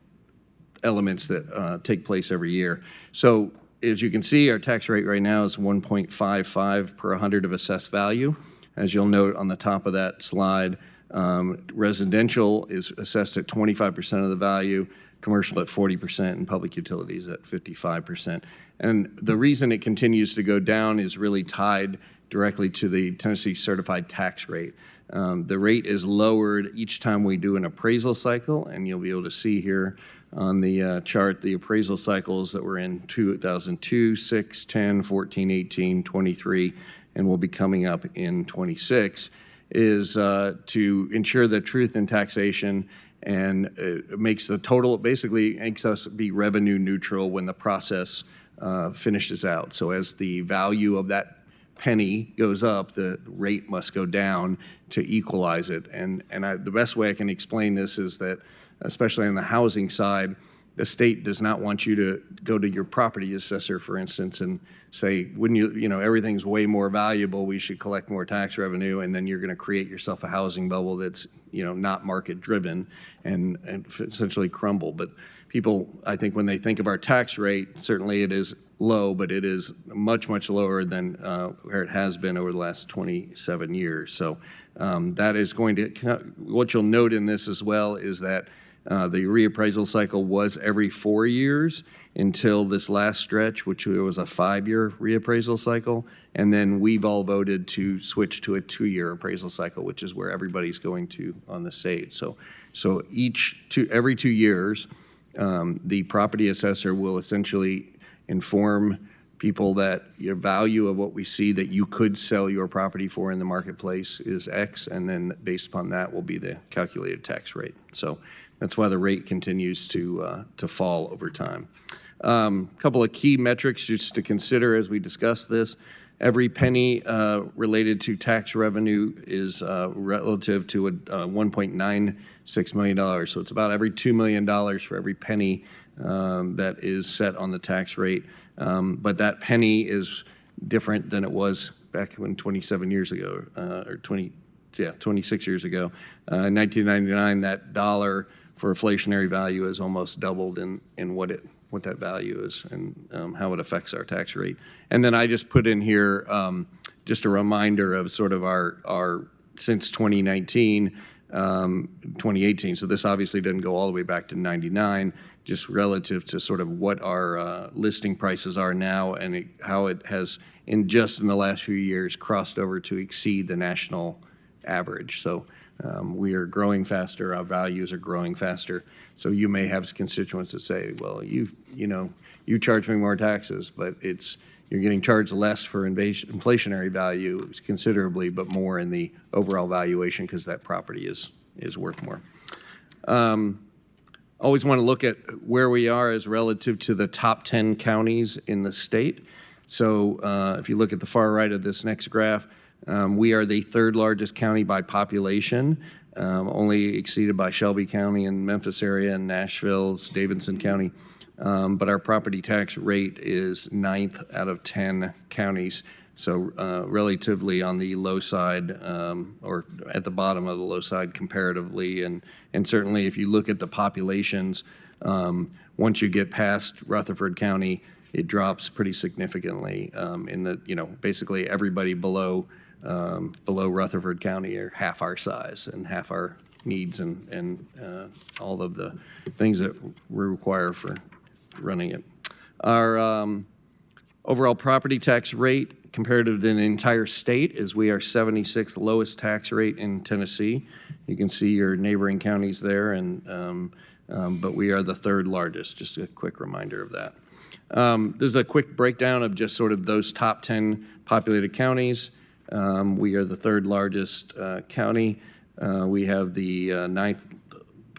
elements that take place every year. So as you can see, our tax rate right now is 1.55 per 100 of assessed value. As you'll note on the top of that slide, residential is assessed at 25% of the value, commercial at 40%, and public utilities at 55%. And the reason it continues to go down is really tied directly to the Tennessee certified tax rate. The rate is lowered each time we do an appraisal cycle, and you'll be able to see here on the chart the appraisal cycles that were in 2002, 6, 10, 14, 18, 23, and will be coming up in 26. Is to ensure the truth in taxation, and it makes the total, basically makes us be revenue neutral when the process finishes out. So as the value of that penny goes up, the rate must go down to equalize it. And the best way I can explain this is that, especially on the housing side, the state does not want you to go to your property assessor, for instance, and say, wouldn't you, everything's way more valuable, we should collect more tax revenue, and then you're going to create yourself a housing bubble that's, not market driven and essentially crumble. But people, I think when they think of our tax rate, certainly it is low, but it is much, much lower than where it has been over the last 27 years. So that is going to, what you'll note in this as well is that the reappraisal cycle was every 4 years until this last stretch, which was a 5-year reappraisal cycle. And then we've all voted to switch to a 2-year appraisal cycle, which is where everybody's going to on the state. So every 2 years, the property assessor will essentially inform people that your value of what we see that you could sell your property for in the marketplace is X, and then based upon that will be the calculated tax rate. So that's why the rate continues to fall over time. Couple of key metrics just to consider as we discuss this. Every penny related to tax revenue is relative to $1.96 million. So it's about every $2 million for every penny that is set on the tax rate. But that penny is different than it was back when 27 years ago, or 26 years ago. In 1999, that dollar for inflationary value has almost doubled in what that value is and how it affects our tax rate. And then I just put in here just a reminder of sort of our since 2019, 2018. So this obviously didn't go all the way back to 99, just relative to sort of what our listing prices are now and how it has, in the last few years, crossed over to exceed the national average. So we are growing faster, our values are growing faster. So you may have constituents that say, well, you charge me more taxes, but you're getting charged less for inflationary value considerably, but more in the overall valuation because that property is worth more. Always want to look at where we are as relative to the top 10 counties in the state. So if you look at the far right of this next graph, we are the third largest county by population, only exceeded by Shelby County and Memphis area and Nashville's Davidson County. But our property tax rate is 9th out of 10 counties, so relatively on the low side or at the bottom of the low side comparatively. And certainly if you look at the populations, once you get past Rutherford County, it drops pretty significantly in the, basically everybody below Rutherford County are half our size and half our needs and all of the things that we require for running it. Our overall property tax rate comparative to the entire state is we are 76th lowest tax rate in Tennessee. You can see your neighboring counties there, but we are the third largest, just a quick reminder of that. This is a quick breakdown of just sort of those top 10 populated counties. We are the third largest county. We have the 9th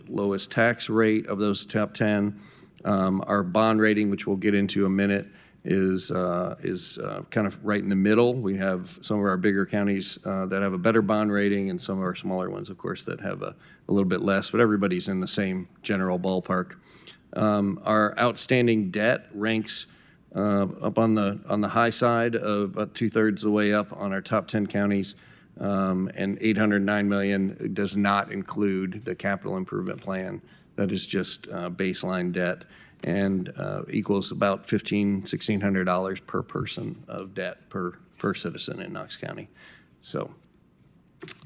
lowest tax rate of those top 10. Our bond rating, which we'll get into a minute, is kind of right in the middle. We have some of our bigger counties that have a better bond rating and some of our smaller ones, of course, that have a little bit less, but everybody's in the same general ballpark. Our outstanding debt ranks up on the high side of about 2/3 of the way up on our top 10 counties, and $809 million does not include the capital improvement plan. That is just baseline debt and equals about $1,600 per person of debt per citizen in Knox County. So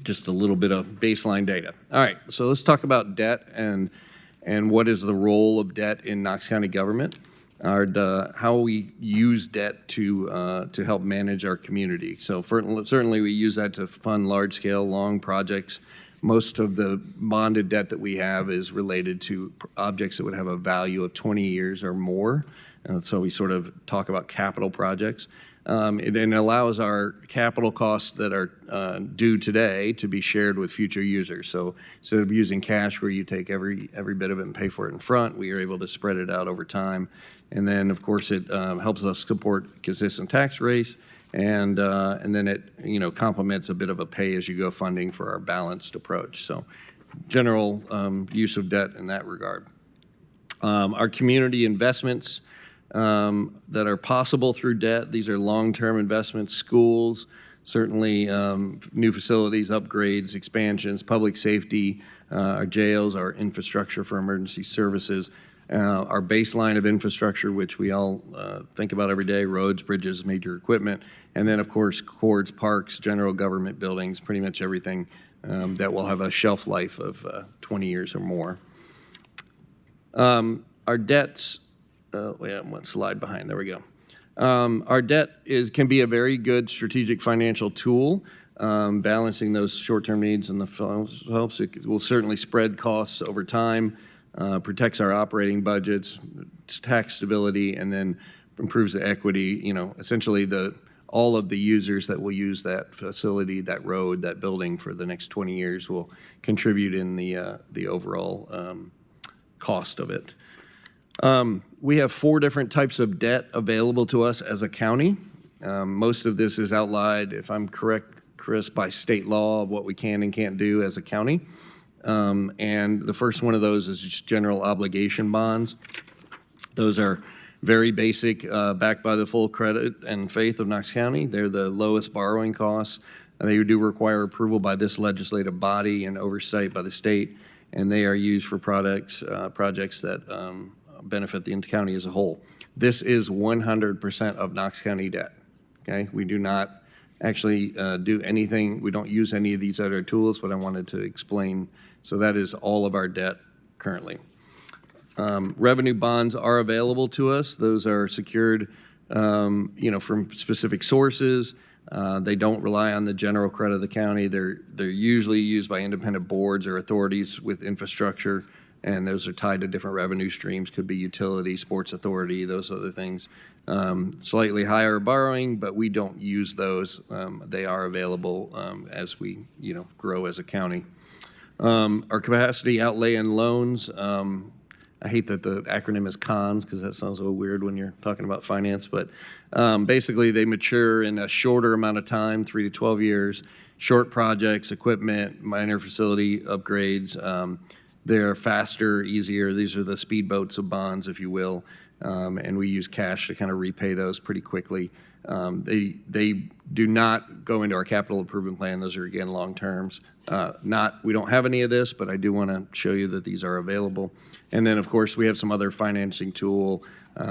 just a little bit of baseline data. All right, so let's talk about debt and what is the role of debt in Knox County government, how we use debt to help manage our community. So certainly we use that to fund large-scale, long projects. Most of the bonded debt that we have is related to objects that would have a value of 20 years or more. And so we sort of talk about capital projects. It then allows our capital costs that are due today to be shared with future users. So instead of using cash where you take every bit of it and pay for it in front, we are able to spread it out over time. And then, of course, it helps us support consistent tax rates. And then it complements a bit of a pay-as-you-go funding for our balanced approach. So general use of debt in that regard. Our community investments that are possible through debt, these are long-term investments, schools, certainly new facilities, upgrades, expansions, public safety, our jails, our infrastructure for emergency services, our baseline of infrastructure, which we all think about every day, roads, bridges, major equipment, and then, of course, courts, parks, general government buildings, pretty much everything that will have a shelf life of 20 years or more. Our debts, one slide behind, there we go. Our debt can be a very good strategic financial tool, balancing those short-term needs and the helps. It will certainly spread costs over time, protects our operating budgets, tax stability, and then improves the equity. Essentially all of the users that will use that facility, that road, that building for the next 20 years will contribute in the overall cost of it. We have 4 different types of debt available to us as a county. Most of this is outlined, if I'm correct, Chris, by state law of what we can and can't do as a county. And the first one of those is just general obligation bonds. Those are very basic, backed by the full credit and faith of Knox County. They're the lowest borrowing costs. They do require approval by this legislative body and oversight by the state, and they are used for projects that benefit the county as a whole. This is 100% of Knox County debt. Okay, we do not actually do anything. We don't use any of these other tools, but I wanted to explain. So that is all of our debt currently. Revenue bonds are available to us. Those are secured, from specific sources. They don't rely on the general credit of the county. They're usually used by independent boards or authorities with infrastructure, and those are tied to different revenue streams. Could be utility, sports authority, those other things. Slightly higher borrowing, but we don't use those. They are available as we, grow as a county. Our capacity outlay and loans. I hate that the acronym is CONS because that sounds a little weird when you're talking about finance, but basically they mature in a shorter amount of time, 3 to 12 years, short projects, equipment, minor facility upgrades. They're faster, easier. These are the speedboats of bonds, if you will, and we use cash to kind of repay those pretty quickly. They do not go into our capital improvement plan. Those are, again, long terms. We don't have any of this, but I do want to show you that these are available. And then, of course, we have some other financing tool.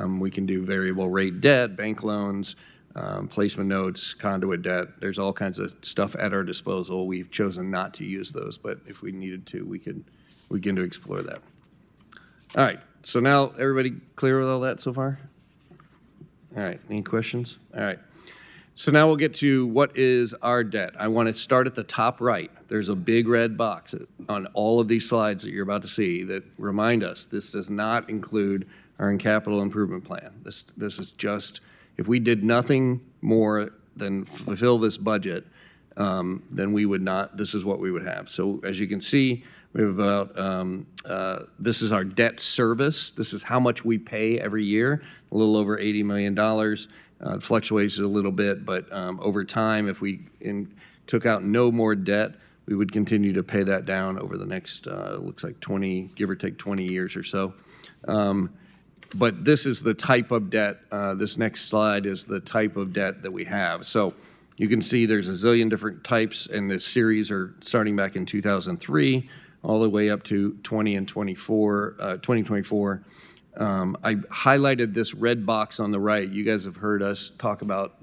We can do variable rate debt, bank loans, placement notes, conduit debt. There's all kinds of stuff at our disposal. We've chosen not to use those, but if we needed to, we could begin to explore that. All right, so now everybody clear with all that so far? All right, any questions? All right. So now we'll get to what is our debt. I want to start at the top right. There's a big red box on all of these slides that you're about to see that remind us this does not include our capital improvement plan. This is just, if we did nothing more than fulfill this budget, then we would not, this is what we would have. So as you can see, we have about, this is our debt service. This is how much we pay every year, a little over $80 million. It fluctuates a little bit, but over time, if we took out no more debt, we would continue to pay that down over the next, looks like 20, give or take 20 years or so. But this is the type of debt, this next slide is the type of debt that we have. So you can see there's a zillion different types, and the series are starting back in 2003, all the way up to 2024. I highlighted this red box on the right. You guys have heard us talk about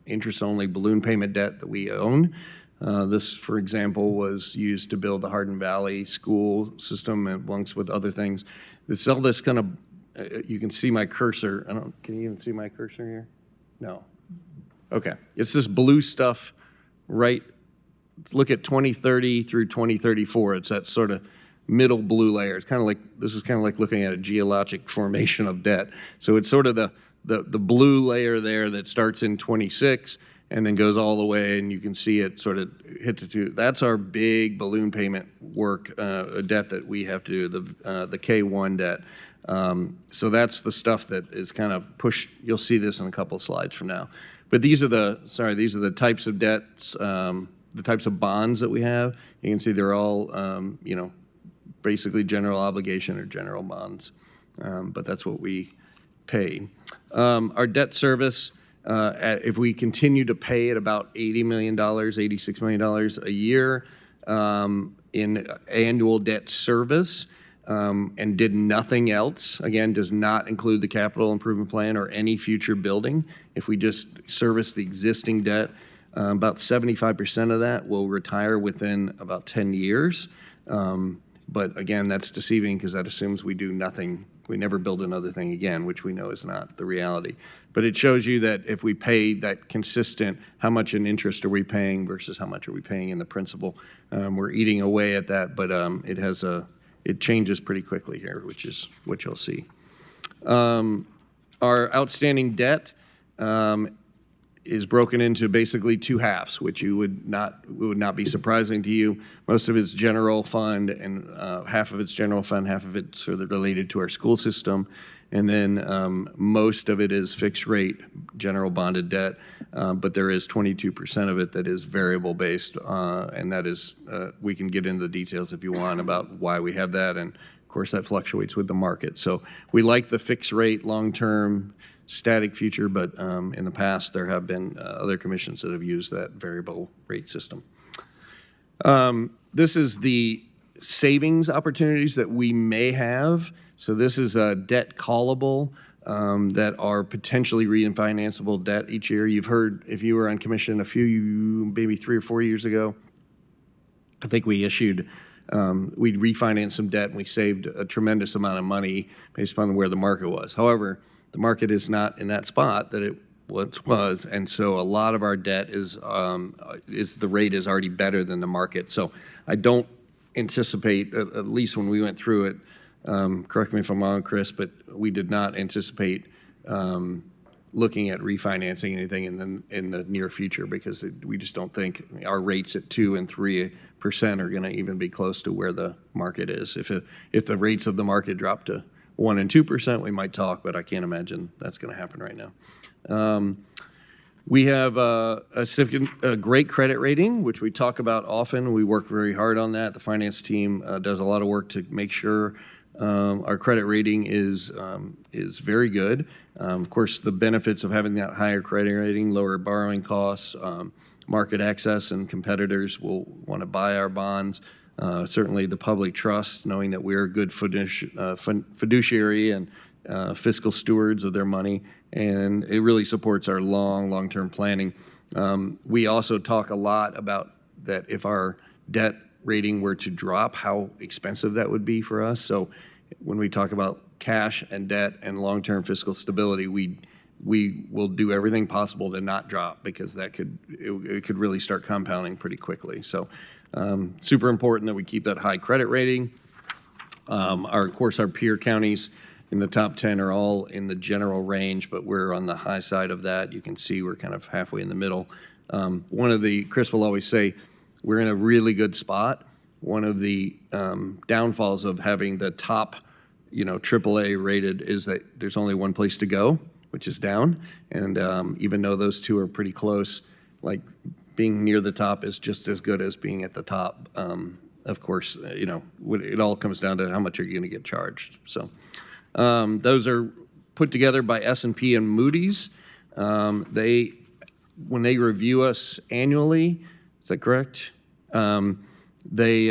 interest-only balloon payment debt that we own. This, for example, was used to build the Hardin Valley school system, amongst with other things. It's all this kind of, you can see my cursor. Can you even see my cursor here? No. Okay. It's this blue stuff right. Look at 2030 through 2034. It's that sort of middle blue layer. It's kind of like, this is kind of like looking at a geologic formation of debt. So it's sort of the blue layer there that starts in 26 and then goes all the way, and you can see it sort of hit the two. That's our big balloon payment work, debt that we have to do, the K1 debt. So that's the stuff that is kind of pushed. You'll see this in a couple of slides from now. But these are the types of debts, the types of bonds that we have. You can see they're all, basically general obligation or general bonds, but that's what we pay. Our debt service, if we continue to pay at about $80 million, $86 million a year in annual debt service, and did nothing else, again, does not include the capital improvement plan or any future building. If we just service the existing debt, about 75% of that will retire within about 10 years. But again, that's deceiving because that assumes we do nothing. We never build another thing again, which we know is not the reality. But it shows you that if we pay that consistent, how much in interest are we paying versus how much are we paying in the principal? We're eating away at that, but it changes pretty quickly here, which is what you'll see. Our outstanding debt is broken into basically two halves, which would not be surprising to you. Most of it's general fund, and half of it's general fund, half of it's sort of related to our school system, and then most of it is fixed rate general bonded debt. But there is 22% of it that is variable based, and that is we can get into the details if you want about why we have that, and of course that fluctuates with the market. So we like the fixed rate long term static future, but in the past there have been other commissions that have used that variable rate system. This is the savings opportunities that we may have. So this is a debt callable. that are potentially refinanceable debt each year. You've heard, if you were on commission maybe 3 or 4 years ago, I think we issued, we refinanced some debt and we saved a tremendous amount of money based upon where the market was. However, the market is not in that spot that it once was, and so a lot of our debt is the rate is already better than the market. So I don't anticipate, at least when we went through it, correct me if I'm wrong, Chris, but we did not anticipate looking at refinancing anything in the near future because we just don't think our rates at 2% and 3% are going to even be close to where the market is. If the rates of the market drop to 1% and 2%, we might talk, but I can't imagine that's going to happen right now. We have a great credit rating, which we talk about often. We work very hard on that. The finance team does a lot of work to make sure our credit rating is very good. Of course, the benefits of having that higher credit rating, lower borrowing costs, market access, and competitors will want to buy our bonds. Certainly the public trust, knowing that we're good fiduciary and fiscal stewards of their money, and it really supports our long-term planning. We also talk a lot about that if our debt rating were to drop, how expensive that would be for us. So when we talk about cash and debt and long-term fiscal stability, we will do everything possible to not drop because it could really start compounding pretty quickly. So super important that we keep that high credit rating. Of course, our peer counties in the top 10 are all in the general range, but we're on the high side of that. You can see we're kind of halfway in the middle. Chris will always say, we're in a really good spot. One of the downfalls of having the top, AAA rated is that there's only one place to go, which is down. And even though those two are pretty close, like being near the top is just as good as being at the top. Of course, it all comes down to how much are you going to get charged. So those are put together by S&P and Moody's. When they review us annually, is that correct? They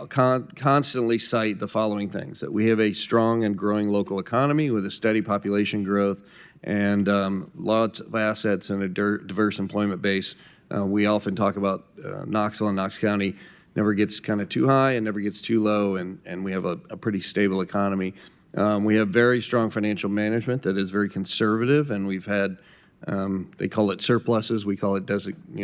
constantly cite the following things: that we have a strong and growing local economy with a steady population growth and lots of assets and a diverse employment base. We often talk about Knoxville and Knox County never gets kind of too high and never gets too low, and we have a pretty stable economy. We have very strong financial management that is very conservative, and we've had they call it surpluses. We call it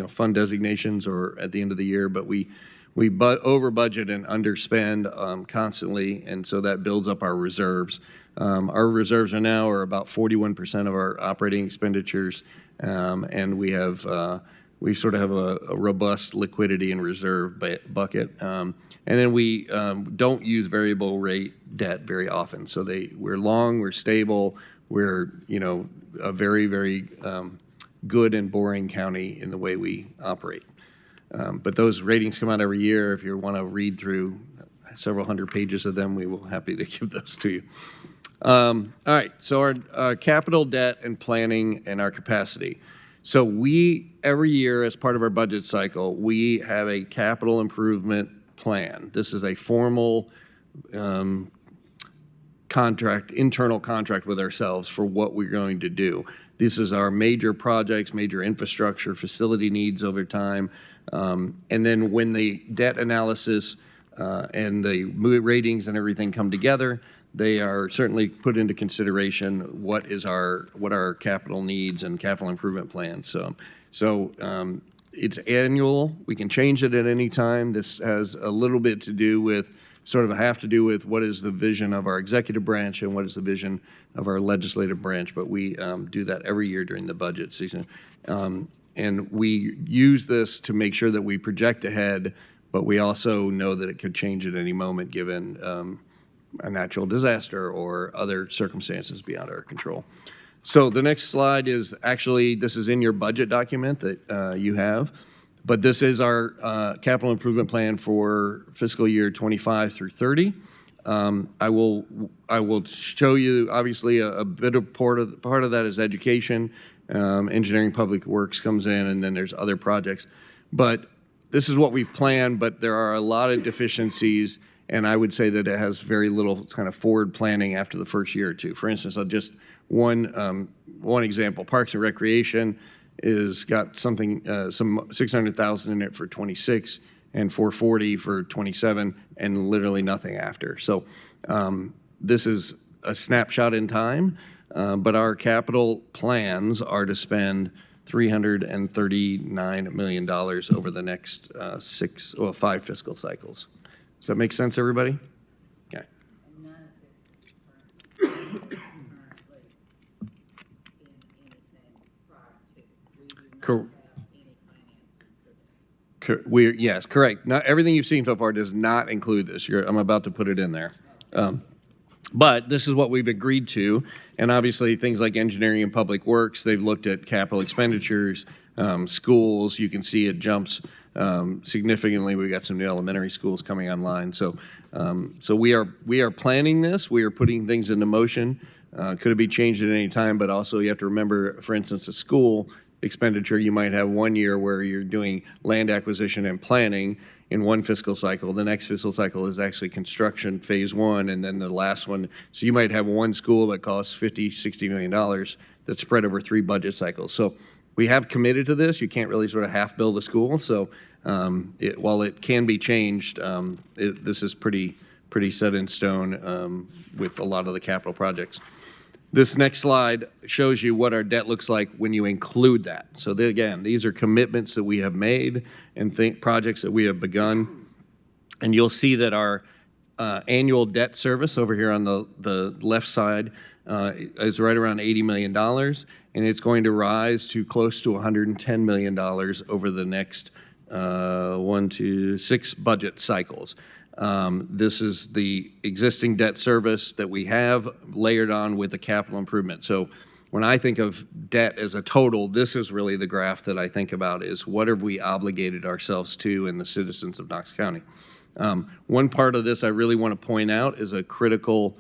fund designations or at the end of the year, but we over budget and underspend constantly, and so that builds up our reserves. Our reserves are about 41% of our operating expenditures, and we sort of have a robust liquidity and reserve bucket. And then we don't use variable rate debt very often. So we're long, we're stable, we're a very, very good and boring county in the way we operate. But those ratings come out every year. If you want to read through several hundred pages of them, we will happy to give those to you. All right, so our capital debt and planning and our capacity. So every year as part of our budget cycle, we have a capital improvement plan. This is a formal internal contract with ourselves for what we're going to do. This is our major projects, major infrastructure, facility needs over time. And then when the debt analysis and the ratings and everything come together, they are certainly put into consideration what our capital needs and capital improvement plans. So it's annual. We can change it at any time. This has a little bit to do with what is the vision of our executive branch and what is the vision of our legislative branch. But we do that every year during the budget season. And we use this to make sure that we project ahead, but we also know that it could change at any moment given a natural disaster or other circumstances beyond our control. So the next slide is this is in your budget document that you have, but this is our capital improvement plan for fiscal year 25 through 30. I will show you, obviously, a bit of part of that is education. Engineering, public works comes in, and then there's other projects. But this is what we've planned, but there are a lot of deficiencies and I would say that it has very little kind of forward planning after the first year or two. For instance, I'll just one example, Parks and Recreation is got something, some 600,000 in it for 26 and 440 for 27 and literally nothing after. So this is a snapshot in time, but our capital plans are to spend $339 million over the next 5 fiscal cycles. Does that make sense, everybody? Okay. Yes, correct. Not everything you've seen so far does not include this. I'm about to put it in there. But this is what we've agreed to, and obviously things like engineering and public works, they've looked at capital expenditures, schools, you can see it jumps significantly. We've got some new elementary schools coming online. So we are planning this. We are putting things into motion. Could it be changed at any time? But also you have to remember, for instance, a school expenditure, you might have 1 year where you're doing land acquisition and planning in one fiscal cycle. The next fiscal cycle is actually construction phase 1, and then the last one. So you might have one school that costs $50-60 million that's spread over 3 budget cycles. So we have committed to this. You can't really sort of half build a school. So while it can be changed, this is pretty set in stone with a lot of the capital projects. This next slide shows you what our debt looks like when you include that. So again, these are commitments that we have made and projects that we have begun. And you'll see that our annual debt service over here on the left side is right around $80 million, and it's going to rise to close to $110 million over the next 1 to 6 budget cycles. This is the existing debt service that we have layered on with the capital improvement. So when I think of debt as a total, this is really the graph that I think about is what have we obligated ourselves to and the citizens of Knox County. One part of this I really want to point out is a critical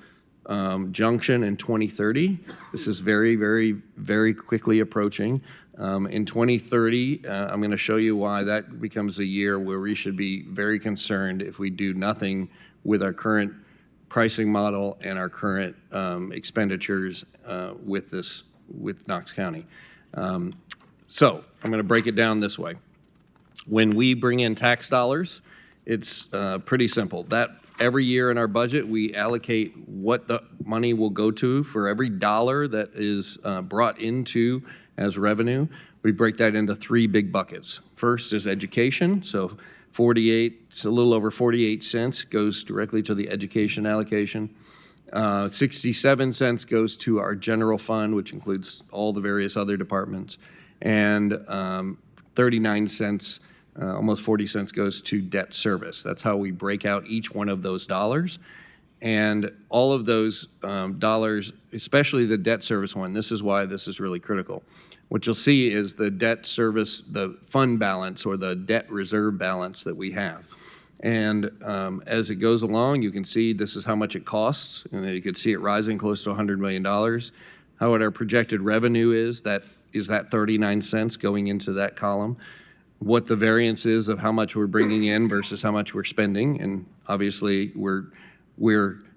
junction in 2030. This is very, very, very quickly approaching. In 2030, I'm going to show you why that becomes a year where we should be very concerned if we do nothing with our current pricing model and our current expenditures with Knox County. So I'm going to break it down this way. When we bring in tax dollars, it's pretty simple. That every year in our budget, we allocate what the money will go to for every dollar that is brought into as revenue. We break that into 3 big buckets. First is education. So it's a little over 48 cents goes directly to the education allocation. 67 cents goes to our general fund, which includes all the various other departments. And 39 cents, almost 40 cents goes to debt service. That's how we break out each one of those dollars. And all of those dollars, especially the debt service one, this is why this is really critical. What you'll see is the debt service, the fund balance or the debt reserve balance that we have. And as it goes along, you can see this is how much it costs. And you can see it rising close to $100 million. How what our projected revenue is that 39 cents going into that column. What the variance is of how much we're bringing in versus how much we're spending. And obviously, we're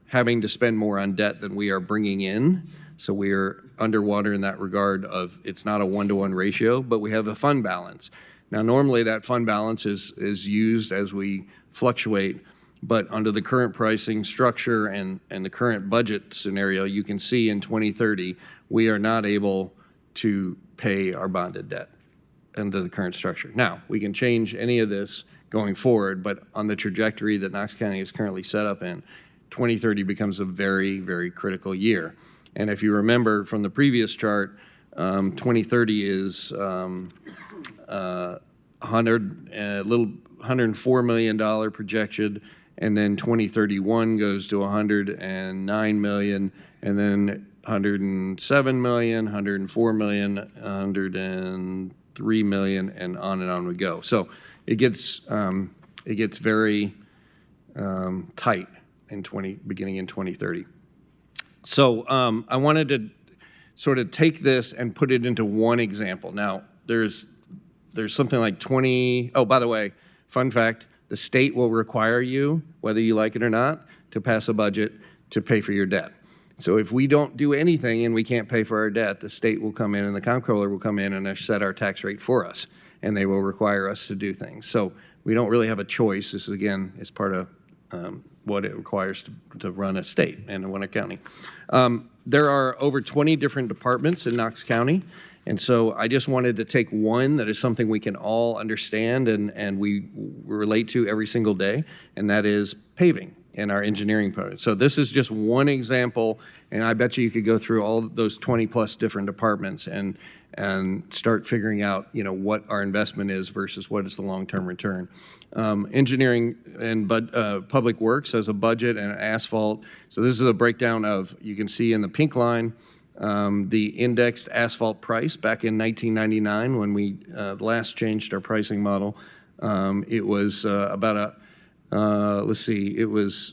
having to spend more on debt than we are bringing in. So we are underwater in that regard of it's not a 1-to-1 ratio, but we have a fund balance. Now, normally that fund balance is used as we fluctuate, but under the current pricing structure and the current budget scenario, you can see in 2030, we are not able to pay our bonded debt under the current structure. Now, we can change any of this going forward, but on the trajectory that Knox County is currently set up in, 2030 becomes a very, very critical year. And if you remember from the previous chart, 2030 is $104 million projection, and then 2031 goes to $109 million, and then $107 million, $104 million, $103 million, and on we go. So it gets very tight beginning in 2030. So I wanted to sort of take this and put it into one example. Now, there's something like 20, oh, by the way, fun fact, the state will require you, whether you like it or not, to pass a budget to pay for your debt. So if we don't do anything and we can't pay for our debt, the state will come in and the comptroller will come in and set our tax rate for us, and they will require us to do things. So we don't really have a choice. This, again, is part of what it requires to run a state and to run a county. There are over 20 different departments in Knox County, and so I just wanted to take one that is something we can all understand and we relate to every single day, and that is paving in our engineering part. So this is just one example, and I bet you could go through all those 20-plus different departments and start figuring out, what our investment is versus what is the long-term return. Engineering and public works has a budget and asphalt. So this is a breakdown of, you can see in the pink line, the indexed asphalt price back in 1999 when we last changed our pricing model. It was about let's see, it was,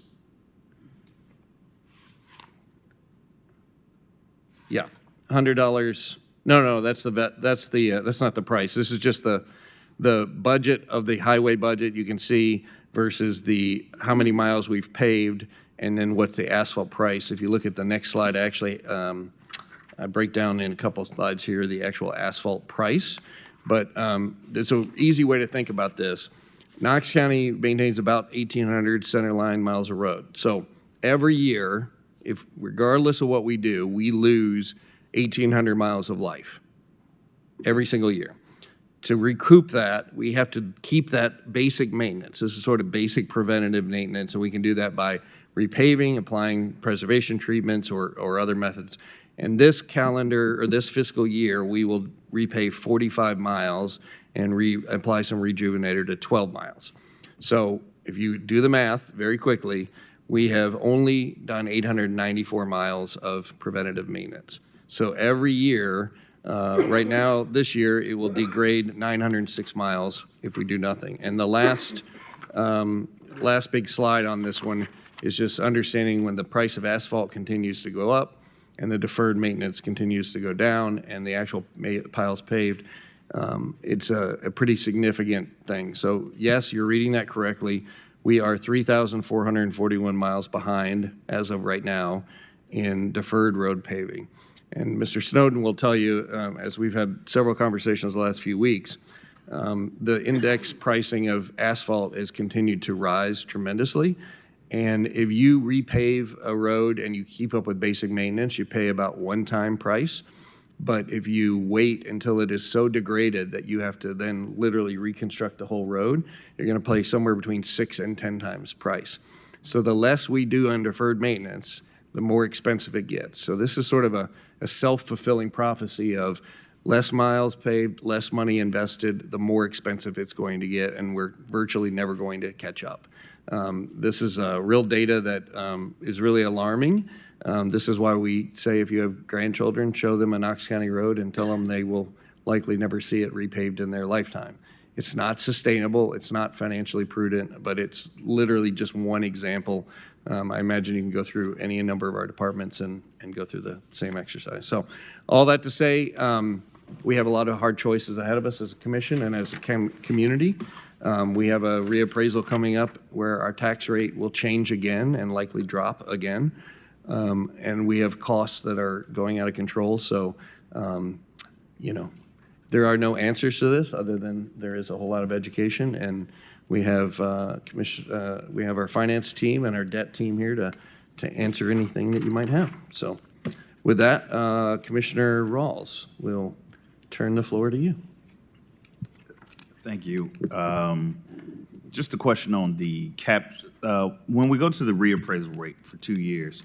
yeah, $100. No, that's not the price. This is just the budget of the highway budget. You can see versus how many miles we've paved, and then what's the asphalt price. If you look at the next slide, actually, I break down in a couple of slides here the actual asphalt price. But it's an easy way to think about this. Knox County maintains about 1,800 center line miles of road. So every year, regardless of what we do, we lose 1,800 miles of life every single year. To recoup that, we have to keep that basic maintenance. This is sort of basic preventative maintenance, and we can do that by repaving, applying preservation treatments, or other methods. And this calendar, or this fiscal year, we will repave 45 miles and apply some rejuvenator to 12 miles. So if you do the math very quickly, we have only done 894 miles of preventative maintenance. So every year, right now, this year, it will degrade 906 miles if we do nothing. And the last big slide on this one is just understanding when the price of asphalt continues to go up and the deferred maintenance continues to go down and the actual piles paved, it's a pretty significant thing. So yes, you're reading that correctly. We are 3,441 miles behind as of right now in deferred road paving. And Mr. Snowden will tell you, as we've had several conversations the last few weeks, the index pricing of asphalt has continued to rise tremendously. And if you repave a road and you keep up with basic maintenance, you pay about one-time price. But if you wait until it is so degraded that you have to then literally reconstruct the whole road, you're going to pay somewhere between 6 and 10 times price. So the less we do on deferred maintenance, the more expensive it gets. So this is sort of a self-fulfilling prophecy of less miles paved, less money invested, the more expensive it's going to get, and we're virtually never going to catch up. This is real data that is really alarming. This is why we say if you have grandchildren, show them a Knox County road and tell them they will likely never see it repaved in their lifetime. It's not sustainable, it's not financially prudent, but it's literally just one example. I imagine you can go through any number of our departments and go through the same exercise. So all that to say, we have a lot of hard choices ahead of us as a commission and as a community. We have a reappraisal coming up where our tax rate will change again and likely drop again. And we have costs that are going out of control. So, there are no answers to this other than there is a whole lot of education. And we have we have our finance team and our debt team here to answer anything that you might have. So with that, Commissioner Rawls, we'll turn the floor to you. Thank you. Just a question on the cap. When we go to the reappraisal rate for 2 years,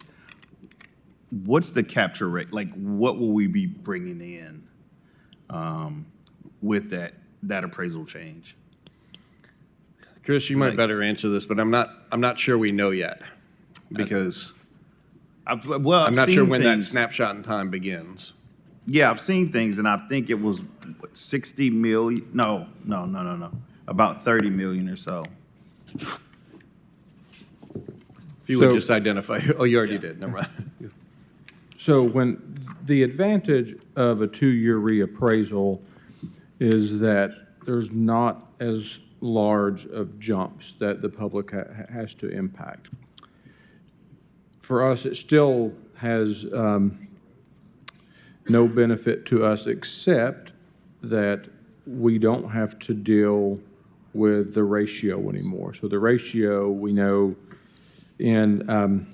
what's the capture rate? Like, what will we be bringing in with that appraisal change? Chris, you might better answer this, but I'm not sure we know yet because I'm not sure when that snapshot in time begins. Yeah, I've seen things, and I think it was 60 million. No. About 30 million or so. If you would just identify. Oh, you already did. Never mind. So when the advantage of a 2-year reappraisal is that there's not as large of jumps that the public has to impact. For us, it still has no benefit to us except that we don't have to deal with the ratio anymore. So the ratio, we know in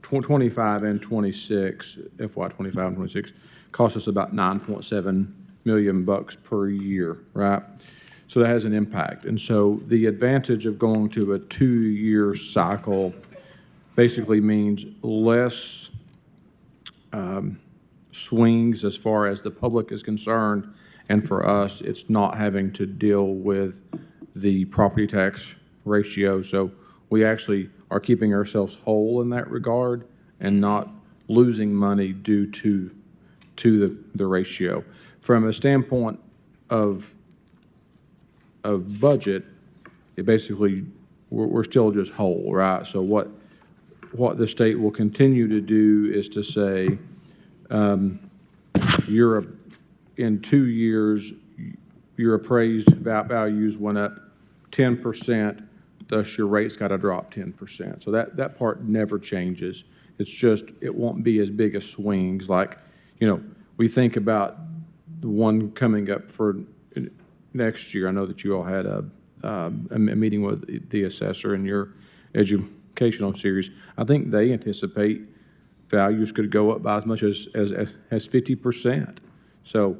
25 and 26, FY 25 and 26, cost us about 9.7 million bucks per year, right? So that has an impact. And so the advantage of going to a 2-year cycle basically means less swings as far as the public is concerned. And for us, it's not having to deal with the property tax ratio. So we actually are keeping ourselves whole in that regard and not losing money due to the ratio. From a standpoint of budget, it basically, we're still just whole, right? So what the state will continue to do is to say, in 2 years, your appraised values went up 10%, thus your rate's got to drop 10%. So that part never changes. It's just, it won't be as big as swings. Like, we think about the one coming up for next year. I know that you all had a meeting with the assessor in your educational series. I think they anticipate values could go up by as much as 50%. So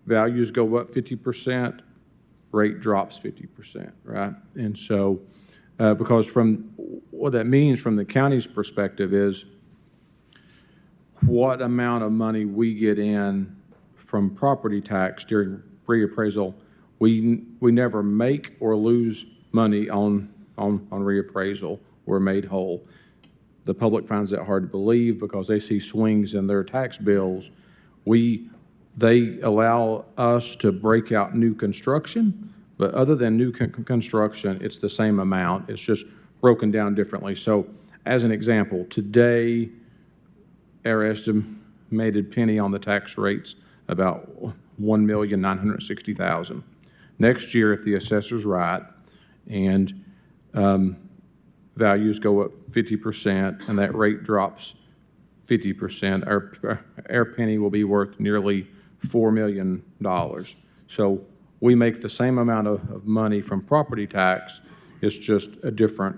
values go up 50%, rate drops 50%, right? And so, because from what that means from the county's perspective is what amount of money we get in from property tax during reappraisal, we never make or lose money on reappraisal. We're made whole. The public finds that hard to believe because they see swings in their tax bills. They allow us to break out new construction, but other than new construction, it's the same amount. It's just broken down differently. So as an example, today, our estimated penny on the tax rate's about $1,960,000. Next year, if the assessor's right and values go up 50% and that rate drops 50%, our penny will be worth nearly $4 million. So we make the same amount of money from property tax. It's just a different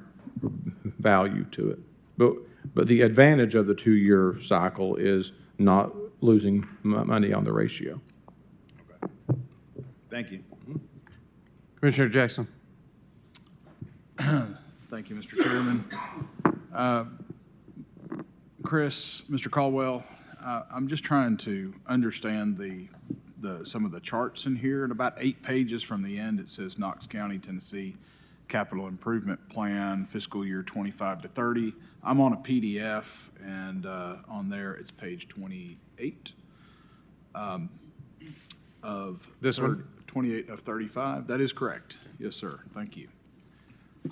value to it. But the advantage of the 2-year cycle is not losing money on the ratio. Thank you. Commissioner Jackson. Thank you, Mr. Chairman. Chris, Mr. Caldwell, I'm just trying to understand some of the charts in here. And about 8 pages from the end, it says Knox County, Tennessee Capital Improvement Plan, fiscal year 25 to 30. I'm on a PDF, and on there it's page 28 of This one? 28 of 35. That is correct. Yes, sir. Thank you.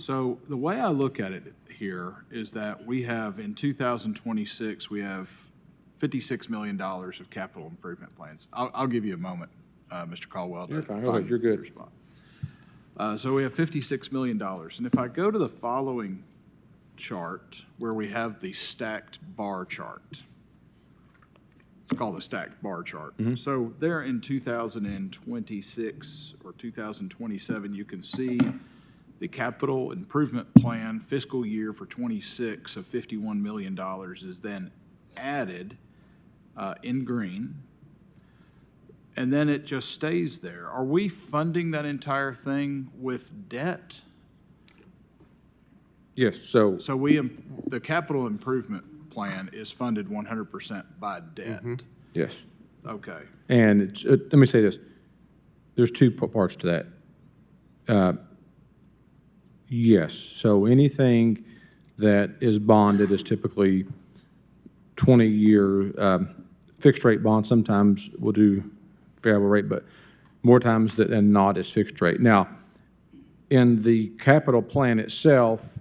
So the way I look at it here is that we have, in 2026, we have $56 million of capital improvement plans. I'll give you a moment, Mr. Caldwell. You're fine. Go ahead. You're good. Your spot. So we have $56 million. And if I go to the following chart where we have the stacked bar chart, it's called the stacked bar chart. So there in 2026 or 2027, you can see the capital improvement plan fiscal year for 26 of $51 million is then added in green, and then it just stays there. Are we funding that entire thing with debt? Yes, so So the capital improvement plan is funded 100% by debt? yes. Okay. And it's, let me say this. There's two parts to that. Yes, so anything that is bonded is typically 20-year fixed rate bond. Sometimes we'll do variable rate, but more times than not is fixed rate. Now, in the capital plan itself,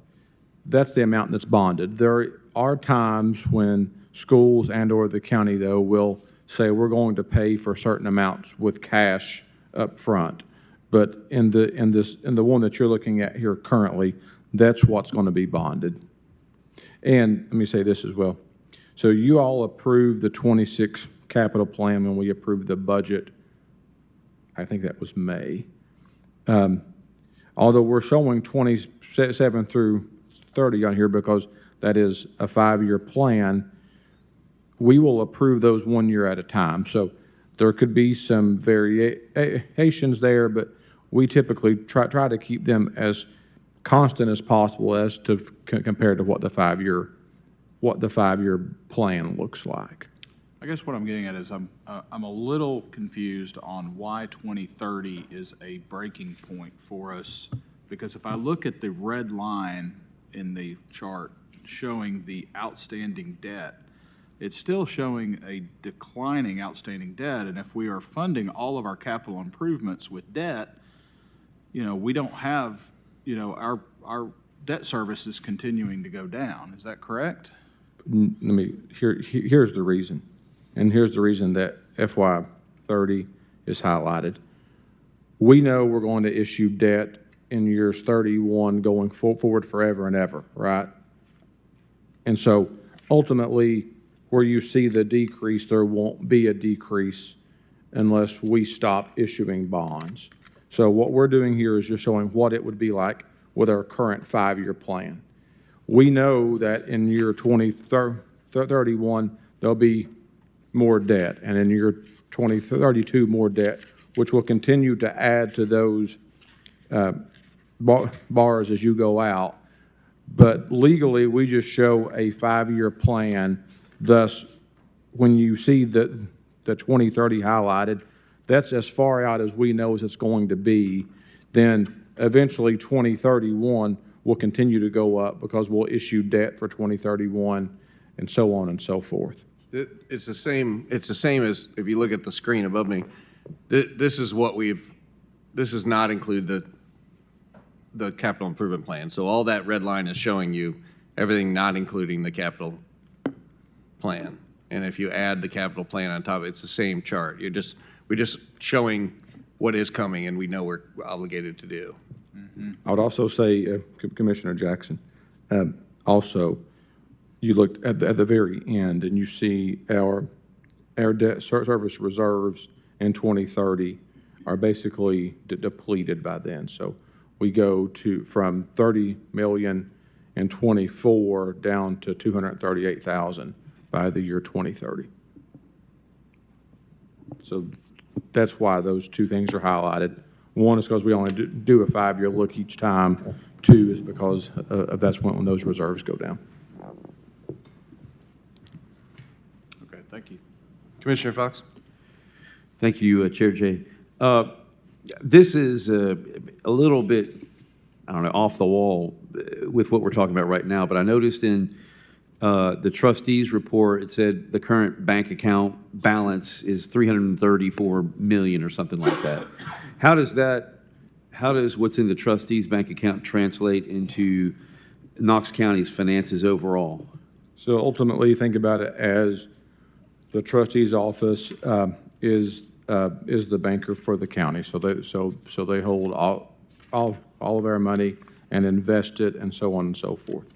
that's the amount that's bonded. There are times when schools and or the county, though, will say we're going to pay for certain amounts with cash up front. But in the one that you're looking at here currently, that's what's going to be bonded. And let me say this as well. So you all approved the 26 capital plan when we approved the budget. I think that was May. Although we're showing 27 through 30 on here because that is a 5-year plan, we will approve those 1 year at a time. So there could be some variations there, but we typically try to keep them as constant as possible as to compared to what the 5-year plan looks like. I guess what I'm getting at is I'm a little confused on why 2030 is a breaking point for us, because if I look at the red line in the chart showing the outstanding debt, it's still showing a declining outstanding debt, and if we are funding all of our capital improvements with debt, we don't have, our debt service is continuing to go down. Is that correct? Here's the reason. And here's the reason that FY 30 is highlighted. We know we're going to issue debt in years 31 going forward forever and ever, right? And so ultimately, where you see the decrease, there won't be a decrease unless we stop issuing bonds. So what we're doing here is just showing what it would be like with our current 5-year plan. We know that in year 2031, there'll be more debt, and in year 2032, more debt, which will continue to add to those bars as you go out. But legally, we just show a 5-year plan. Thus, when you see the 2030 highlighted, that's as far out as we know as it's going to be. Then eventually 2031 will continue to go up because we'll issue debt for 2031 and so on and so forth. It's the same as, if you look at the screen above me, this is not include the capital improvement plan. So all that red line is showing you everything not including the capital plan. And if you add the capital plan on top, it's the same chart. We're just showing what is coming and we know we're obligated to do. I would also say, Commissioner Jackson, also, you looked at the very end and you see our debt service reserves in 2030 are basically depleted by then. So we go from 30 million in 24 down to 238,000 by the year 2030. So that's why those two things are highlighted. One is because we only do a 5-year look each time. 2 is because that's when those reserves go down. Okay, thank you. Commissioner Fox? Thank you, Chair Jay. This is a little bit, I don't know, off the wall with what we're talking about right now, but I noticed in the trustees report, it said the current bank account balance is $334 million or something like that. How does what's in the trustees bank account translate into Knox County's finances overall? So ultimately, think about it as the trustee's office is the banker for the county. So they hold all of our money and invest it and so on and so forth.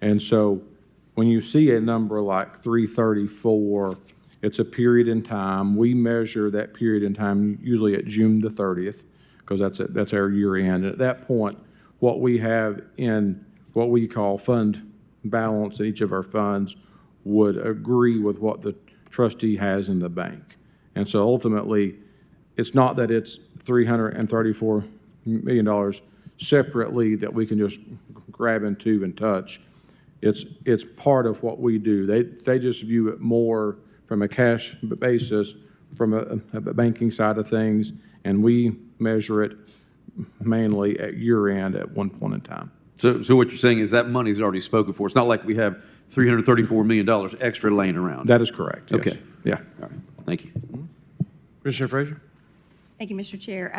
And so when you see a number like 334, it's a period in time. We measure that period in time usually at June the 30th because that's our year end. And at that point, what we have in what we call fund balance in each of our funds would agree with what the trustee has in the bank. And so ultimately, it's not that it's $334 million separately that we can just grab into and touch. It's part of what we do. They just view it more from a cash basis, from a banking side of things, and we measure it mainly at year end at one point in time. So what you're saying is that money's already spoken for. It's not like we have $334 million extra laying around. That is correct, yes. Okay. Yeah. All right. Thank you. Commissioner Frazier? Thank you, Mr. Chair.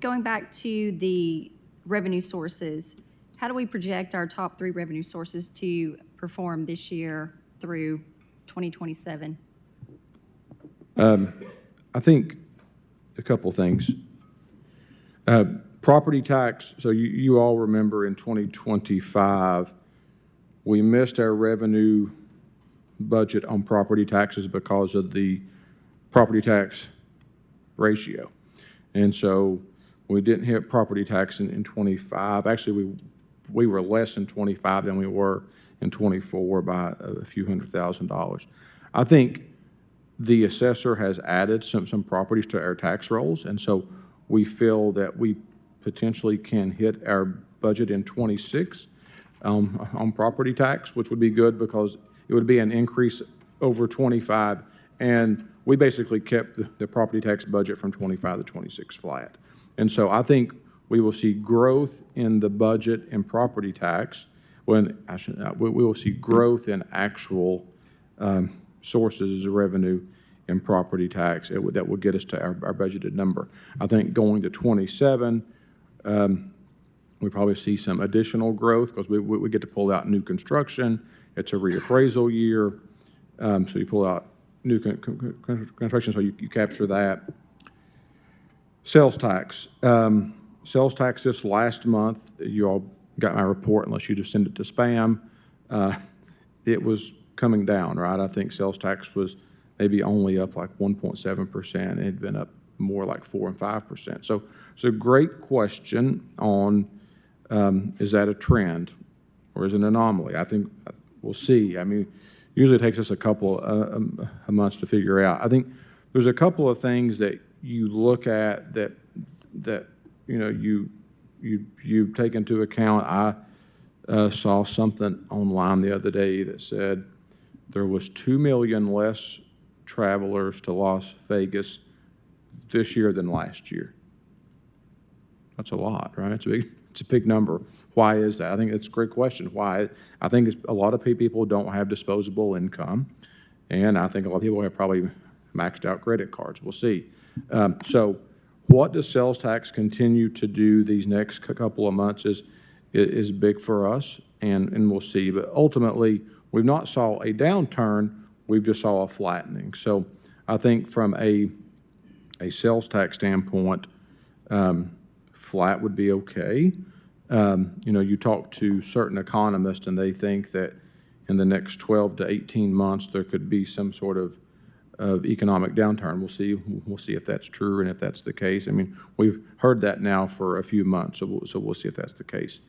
Going back to the revenue sources, how do we project our top 3 revenue sources to perform this year through 2027? I think a couple things. Property tax, so you all remember in 2025, we missed our revenue budget on property taxes because of the property tax ratio. And so we didn't hit property tax in 25. Actually, we were less in 25 than we were in 24 by a few $100,000. I think the assessor has added some properties to our tax rolls, and so we feel that we potentially can hit our budget in 26 on property tax, which would be good because it would be an increase over 25, and we basically kept the property tax budget from 25 to 26 flat. And so I think we will see growth in the budget in property tax we will see growth in actual sources of revenue in property tax that will get us to our budgeted number. I think going to 27, we probably see some additional growth because we get to pull out new construction. It's a reappraisal year, so you pull out new construction, so you capture that. Sales tax. Sales tax this last month, you all got my report unless you just send it to spam. It was coming down, right? I think sales tax was maybe only up like 1.7%. It had been up more like 4 and 5%. So it's a great question on is that a trend or is it an anomaly? I think we'll see. I mean, usually it takes us a couple of months to figure out. I think there's a couple of things that you look at that you know you take into account. I saw something online the other day that said there was 2 million less travelers to Las Vegas this year than last year. That's a lot, right? It's a big number. Why is that? I think it's a great question. Why? I think a lot of people don't have disposable income, and I think a lot of people have probably maxed out credit cards. We'll see. So what does sales tax continue to do these next couple of months is big for us, and we'll see. But ultimately, we've not saw a downturn, we've just saw a flattening. So I think from a sales tax standpoint, flat would be okay. You know, you talk to certain economists and they think that in the next 12 to 18 months, there could be some sort of economic downturn. We'll see if that's true and if that's the case. I mean, we've heard that now for a few months, so we'll see if that's the case.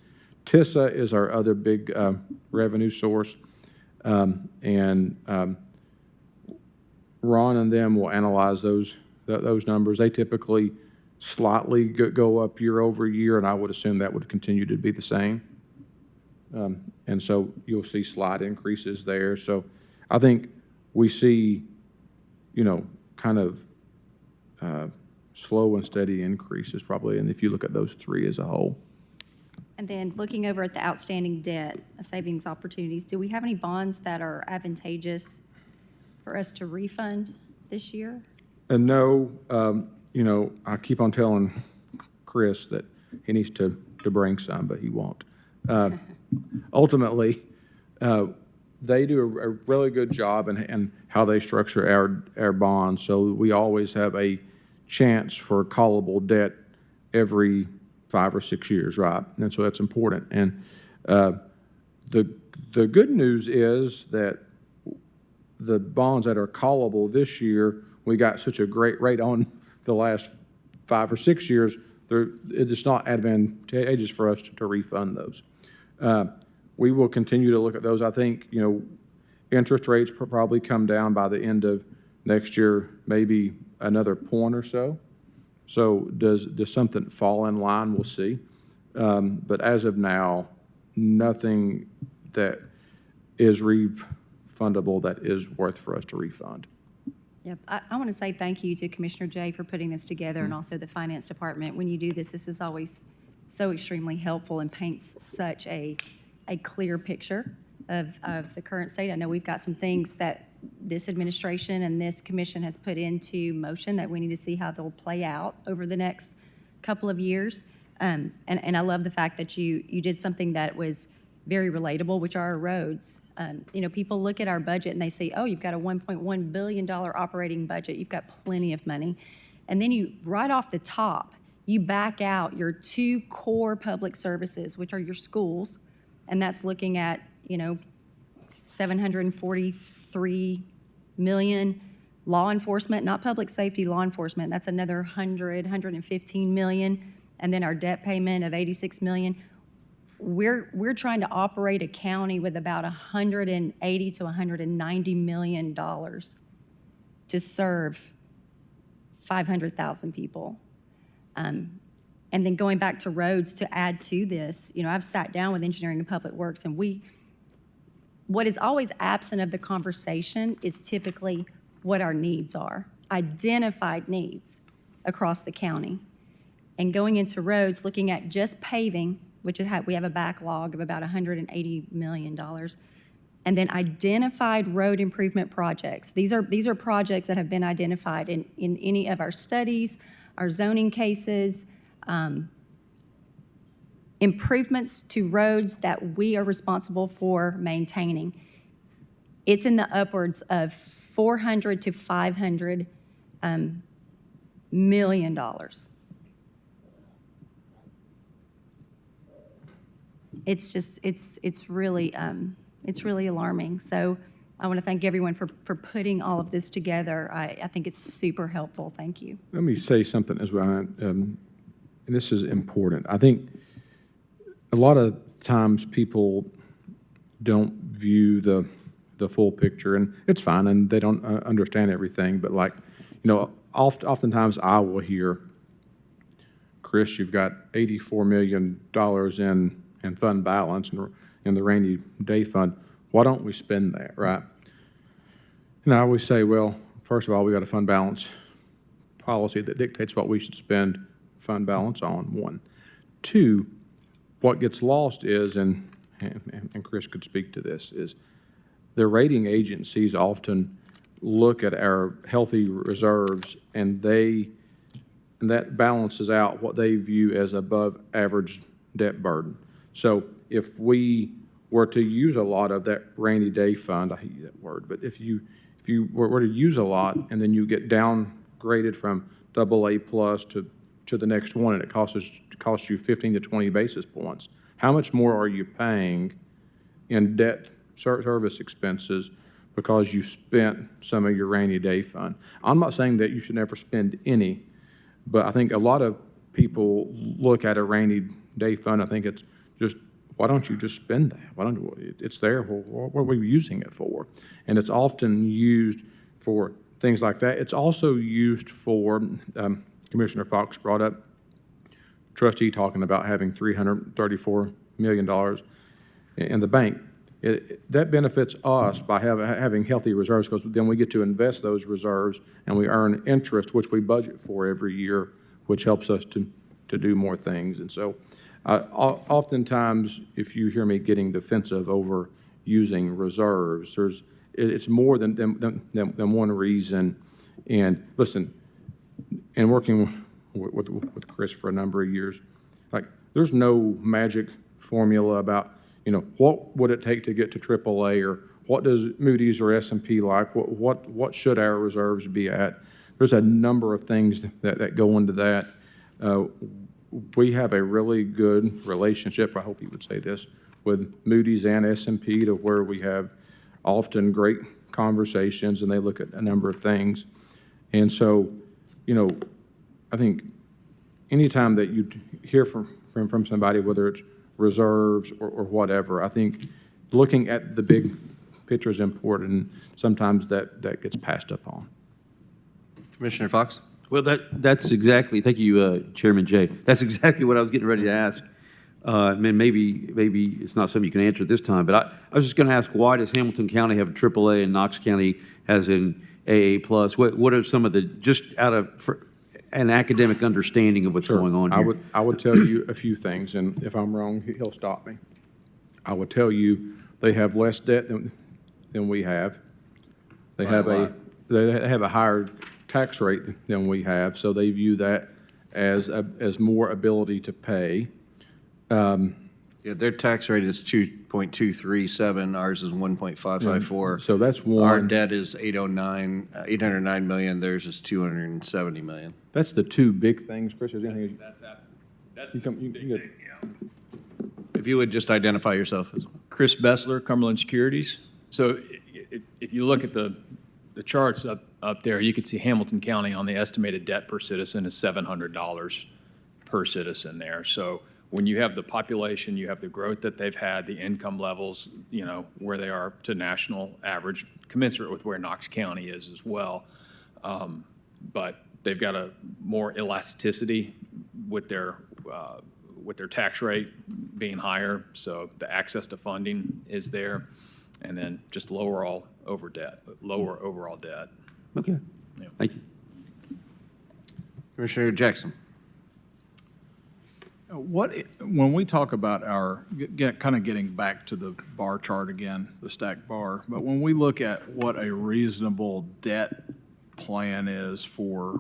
TISA is our other big revenue source, and Ron and them will analyze those numbers. They typically slightly go up year over year, and I would assume that would continue to be the same. And so you'll see slight increases there. So I think we see, you know, kind of slow and steady increases probably, and if you look at those three as a whole. And then looking over at the outstanding debt, savings opportunities, do we have any bonds that are advantageous for us to refund this year? And no, you know, I keep on telling Chris that he needs to bring some, but he won't. Ultimately, they do a really good job in how they structure our bonds. So we always have a chance for callable debt every 5 or 6 years, right? And so that's important. And the good news is that the bonds that are callable this year, we got such a great rate on the last 5 or 6 years, it's not advantageous for us to refund those. We will continue to look at those. I think, you know, interest rates probably come down by the end of next year, maybe another point or so. So does something fall in line? We'll see. But as of now, nothing that is refundable that is worth for us to refund. Yep. I want to say thank you to Commissioner Jay for putting this together and also the Finance Department. When you do this, this is always so extremely helpful and paints such a clear picture of the current state. I know we've got some things that this administration and this commission has put into motion that we need to see how they'll play out over the next couple of years. And I love the fact that you did something that was very relatable, which are our roads. You know, people look at our budget and they say, oh, you've got a $1.1 billion operating budget. You've got plenty of money. And then you, right off the top, you back out your two core public services, which are your schools, and that's looking at, 743 million. Law enforcement, not public safety, law enforcement, that's another 115 million. And then our debt payment of 86 million. We're trying to operate a county with about 180 to 190 million dollars to serve 500,000 people. And then going back to roads, to add to this, I've sat down with engineering and public works, and what is always absent of the conversation is typically what our needs are, identified needs across the county. And going into roads, looking at just paving, which is we have a backlog of about $180 million, and then identified road improvement projects. These are projects that have been identified in any of our studies, our zoning cases, improvements to roads that we are responsible for maintaining. It's in the upwards of $400 to $500 million. It's just, it's really alarming. So I want to thank everyone for putting all of this together. I think it's super helpful. Thank you. Let me say something as well, and this is important. I think a lot of times people don't view the full picture, and it's fine, and they don't understand everything. But oftentimes I will hear, Chris, you've got $84 million in fund balance in the rainy day fund. Why don't we spend that, right? And I always say, well, first of all, we got a fund balance policy that dictates what we should spend fund balance on, one. Two, what gets lost is, and Chris could speak to this, is the rating agencies often look at our healthy reserves, and that balances out what they view as above average debt burden. So if we were to use a lot of that rainy day fund, I hate that word, but if you were to use a lot and then you get downgraded from AA+ to the next one, and it costs you 15 to 20 basis points, how much more are you paying in debt service expenses because you spent some of your rainy day fund? I'm not saying that you should never spend any, but I think a lot of people look at a rainy day fund, I think it's just, why don't you just spend that? Why don't you, it's there, what are we using it for? And it's often used for things like that. It's also used for, Commissioner Fox brought up trustee talking about having $334 million in the bank. That benefits us by having healthy reserves, because then we get to invest those reserves and we earn interest, which we budget for every year, which helps us to do more things. And so oftentimes, if you hear me getting defensive over using reserves, it's more than one reason. And listen, and working with Chris for a number of years, there's no magic formula about, what would it take to get to AAA, or what does Moody's or S&P like? What should our reserves be at? There's a number of things that go into that. We have a really good relationship, I hope you would say this, with Moody's and S&P, to where we have often great conversations and they look at a number of things. And so, I think anytime that you hear from somebody, whether it's reserves or whatever, I think looking at the big picture is important. Sometimes that gets passed up on. Commissioner Fox? Well, that's exactly, thank you, Chairman Jay. That's exactly what I was getting ready to ask. Maybe it's not something you can answer at this time, but I was just going to ask, why does Hamilton County have a AAA and Knox County has an AA+? What are some of the, just out of an academic understanding of what's going on here? I would tell you a few things, and if I'm wrong, he'll stop me. I would tell you they have less debt than we have. They have a higher tax rate than we have, so they view that as more ability to pay. Yeah, their tax rate is 2.237, ours is 1.554. So that's Our one. debt is 809 million, theirs is 270 million. That's the two big things, Chris. Is there anything? If you would just identify yourself as. Chris Bessler, Cumberland Securities. So if you look at the charts up there, you can see Hamilton County on the estimated debt per citizen is $700 per citizen there. So when you have the population, you have the growth that they've had, the income levels, where they are to national average, commensurate with where Knox County is as well. But they've got a more elasticity with their tax rate being higher, so the access to funding is there, and then just lower overall debt. Okay. Yeah. Thank you. Commissioner Jackson. When we talk about kind of getting back to the bar chart again, the stacked bar, but when we look at what a reasonable debt plan is for,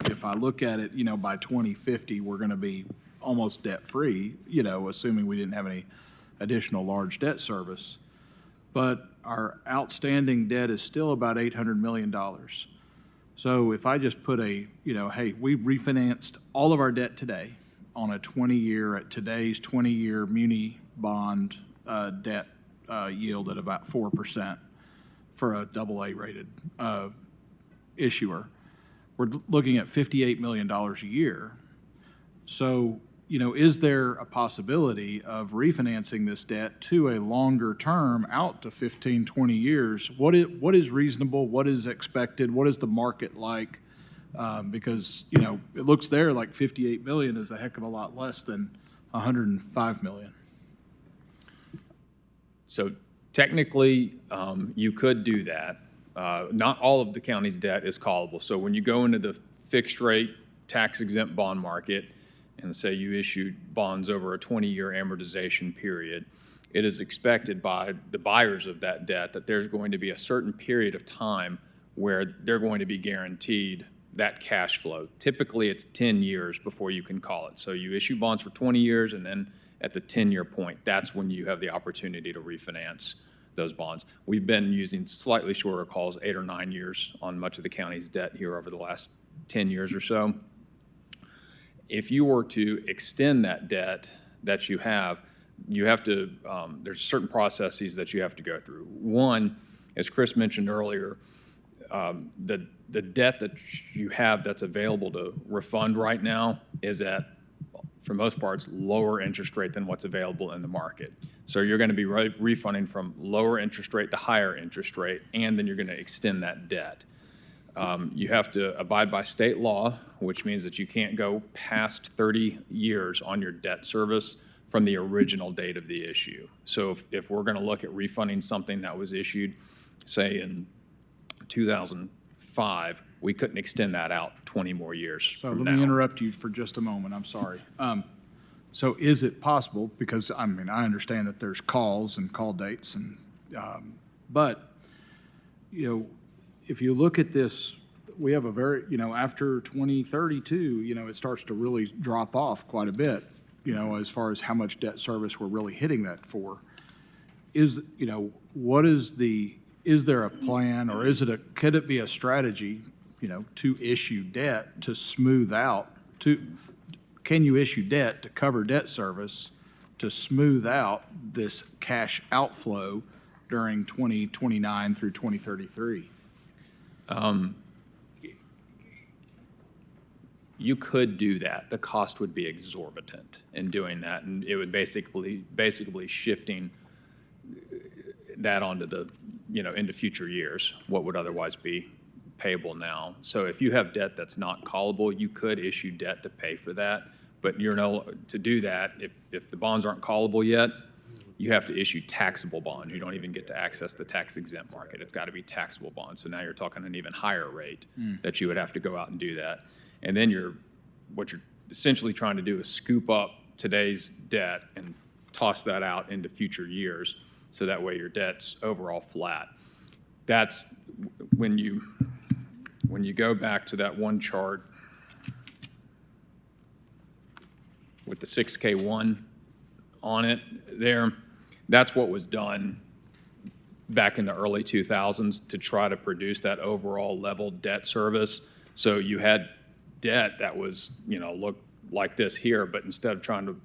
if I look at it, by 2050, we're going to be almost debt-free, assuming we didn't have any additional large debt service. But our outstanding debt is still about $800 million. So if I just put hey, we refinanced all of our debt today on a 20-year, at today's 20-year muni bond debt yield at about 4% for a AA rated issuer, we're looking at $58 million a year. So, is there a possibility of refinancing this debt to a longer term out to 15, 20 years? What is reasonable? What is expected? What is the market like? Because, it looks there like 58 million is a heck of a lot less than 105 million. So technically, you could do that. Not all of the county's debt is callable. So when you go into the fixed rate tax exempt bond market and say you issued bonds over a 20-year amortization period, it is expected by the buyers of that debt that there's going to be a certain period of time where they're going to be guaranteed that cash flow. Typically, it's 10 years before you can call it. So you issue bonds for 20 years, and then at the 10-year point, that's when you have the opportunity to refinance those bonds. We've been using slightly shorter calls, 8 or 9 years, on much of the county's debt here over the last 10 years or so. If you were to extend that debt that you have to, there's certain processes that you have to go through. One, as Chris mentioned earlier, the debt that you have that's available to refund right now is at, for most parts, lower interest rate than what's available in the market. So you're going to be refunding from lower interest rate to higher interest rate, and then you're going to extend that debt. You have to abide by state law, which means that you can't go past 30 years on your debt service from the original date of the issue. So if we're going to look at refunding something that was issued, say in 2005, we couldn't extend that out 20 more years So from let me now. interrupt you for just a moment, I'm sorry. So is it possible, because, I understand that there's calls and call dates, and, but, if you look at this, we have a very, after 2032, it starts to really drop off quite a bit, as far as how much debt service we're really hitting that for. Is there a plan, or could it be a strategy, to issue debt to smooth out, can you issue debt to cover debt service to smooth out this cash outflow during 2029 through 2033? You could do that. The cost would be exorbitant in doing that, and it would basically shifting that onto the, into future years, what would otherwise be payable now. So if you have debt that's not callable, you could issue debt to pay for that, but to do that, if the bonds aren't callable yet, you have to issue taxable bonds. You don't even get to access the tax exempt market. It's got to be taxable bonds. So now you're talking an even higher rate that you would have to go out and do that. And then what you're essentially trying to do is scoop up today's debt and toss that out into future years, so that way your debt's overall flat. That's when you go back to that one chart with the 6K1 on it there. That's what was done back in the early 2000s to try to produce that overall level debt service. So you had debt that was, looked like this here, but instead of trying to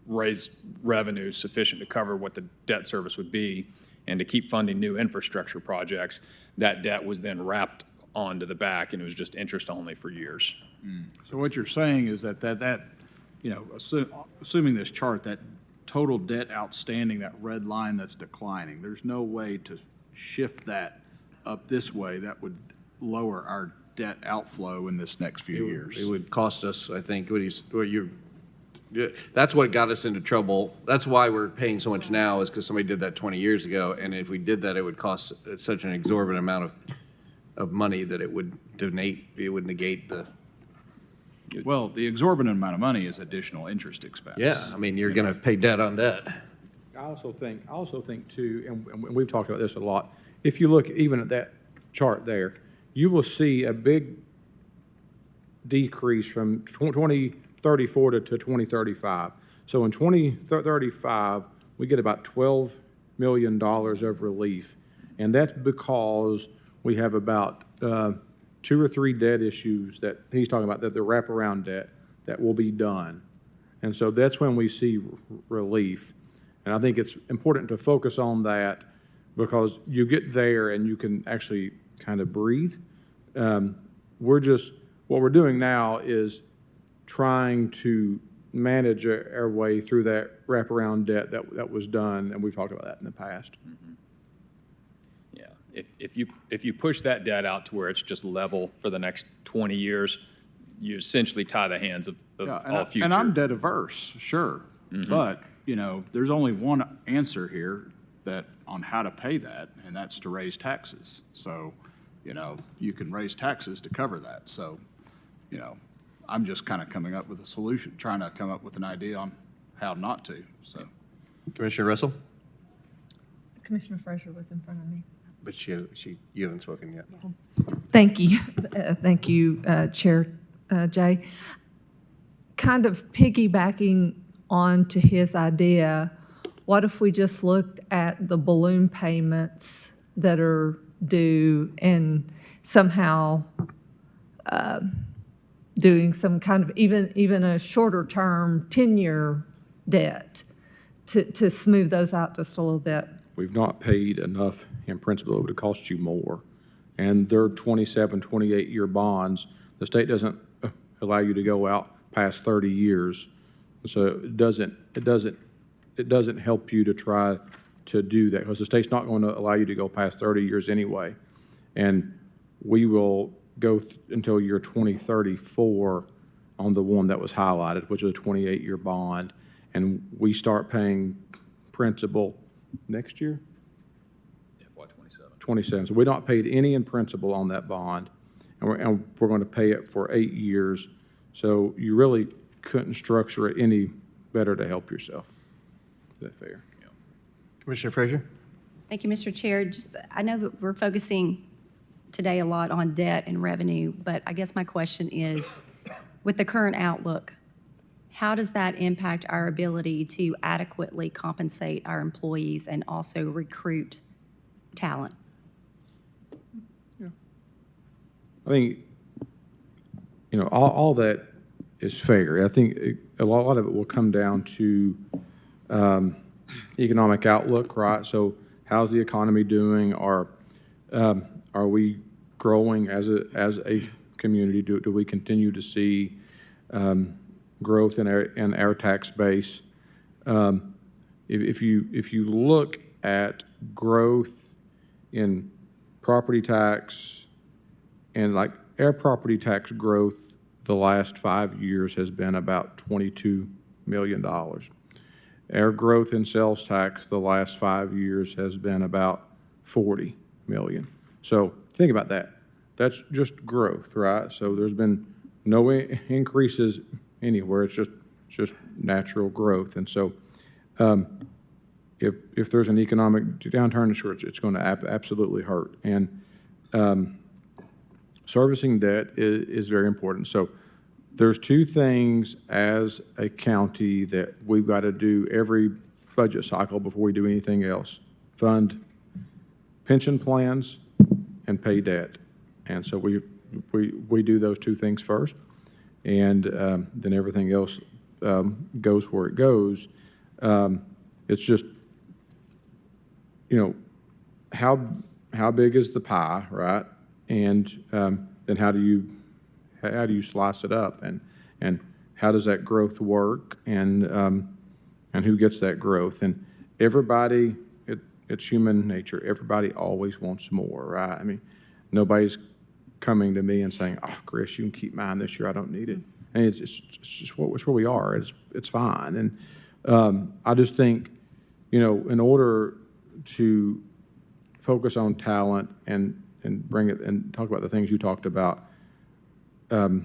raise revenue sufficient to cover what the debt service would be and to keep funding new infrastructure projects, that debt was then wrapped onto the back, and it was just interest only for years. So what you're saying is that assuming this chart, that total debt outstanding, that red line that's declining, there's no way to shift that up this way that would lower our debt outflow in this next few years. It would cost us, I think, that's what got us into trouble. That's why we're paying so much now, is because somebody did that 20 years ago, and if we did that, it would cost such an exorbitant amount of money that it would negate the. Well, the exorbitant amount of money is additional interest expense. Yeah, I mean, you're going to pay debt on debt. I also think too, and we've talked about this a lot, if you look even at that chart there, you will see a big decrease from 2034 to 2035. So in 2035, we get about $12 million of relief. And that's because we have about 2 or 3 debt issues that he's talking about, that the wraparound debt that will be done. And so that's when we see relief. And I think it's important to focus on that because you get there and you can actually kind of breathe. What we're doing now is trying to manage our way through that wraparound debt that was done, and we've talked about that in the past. Yeah, if you push that debt out to where it's just level for the next 20 years, you essentially tie the hands of all future. And I'm debt averse, sure. But, there's only one answer here on how to pay that, and that's to raise taxes. So, you can raise taxes to cover that. So, I'm just kind of coming up with a solution, trying to come up with an idea on how not to, so. Commissioner Russell? Commissioner Frazier was in front of me. But you haven't spoken yet. Thank you. Thank you, Chair Jay. Kind of piggybacking on to his idea, what if we just looked at the balloon payments that are due and somehow doing some kind of even a shorter term 10-year debt to smooth those out just a little bit? We've not paid enough in principal. It would cost you more. And they're 27, 28-year bonds. The state doesn't allow you to go out past 30 years. So it doesn't help you to try to do that because the state's not going to allow you to go past 30 years anyway. And we will go until year 2034 on the one that was highlighted, which is a 28-year bond. And we start paying principal next year? FY 27. So we not paid any in principal on that bond, and we're going to pay it for 8 years. So you really couldn't structure it any better to help yourself. Is that fair? Yeah. Commissioner Frazier? Thank you, Mr. Chair. I know that we're focusing today a lot on debt and revenue, but I guess my question is, with the current outlook, how does that impact our ability to adequately compensate our employees and also recruit talent? I think, all that is fair. I think a lot of it will come down to economic outlook, right? So how's the economy doing? Are we growing as a community? Do we continue to see growth in our tax base? If you look at growth in property tax, and like our property tax growth the last 5 years has been about $22 million. Our growth in sales tax the last 5 years has been about $40 million. So think about that. That's just growth, right? So there's been no increases anywhere. It's just natural growth. And so if there's an economic downturn, sure, it's going to absolutely hurt. And servicing debt is very important. So there's two things as a county that we've got to do every budget cycle before we do anything else. Fund pension plans and pay debt. And so we do those two things first, and then everything else goes where it goes. It's just, how big is the pie, right? And then how do you slice it up, and how does that growth work, and who gets that growth? And everybody, it's human nature. Everybody always wants more, right? I mean, nobody's coming to me and saying, "Oh, Chris, you can keep mine this year. I don't need it." And it's just where we are. It's fine. And I just think, in order to focus on talent and bring it and talk about the things you talked about, in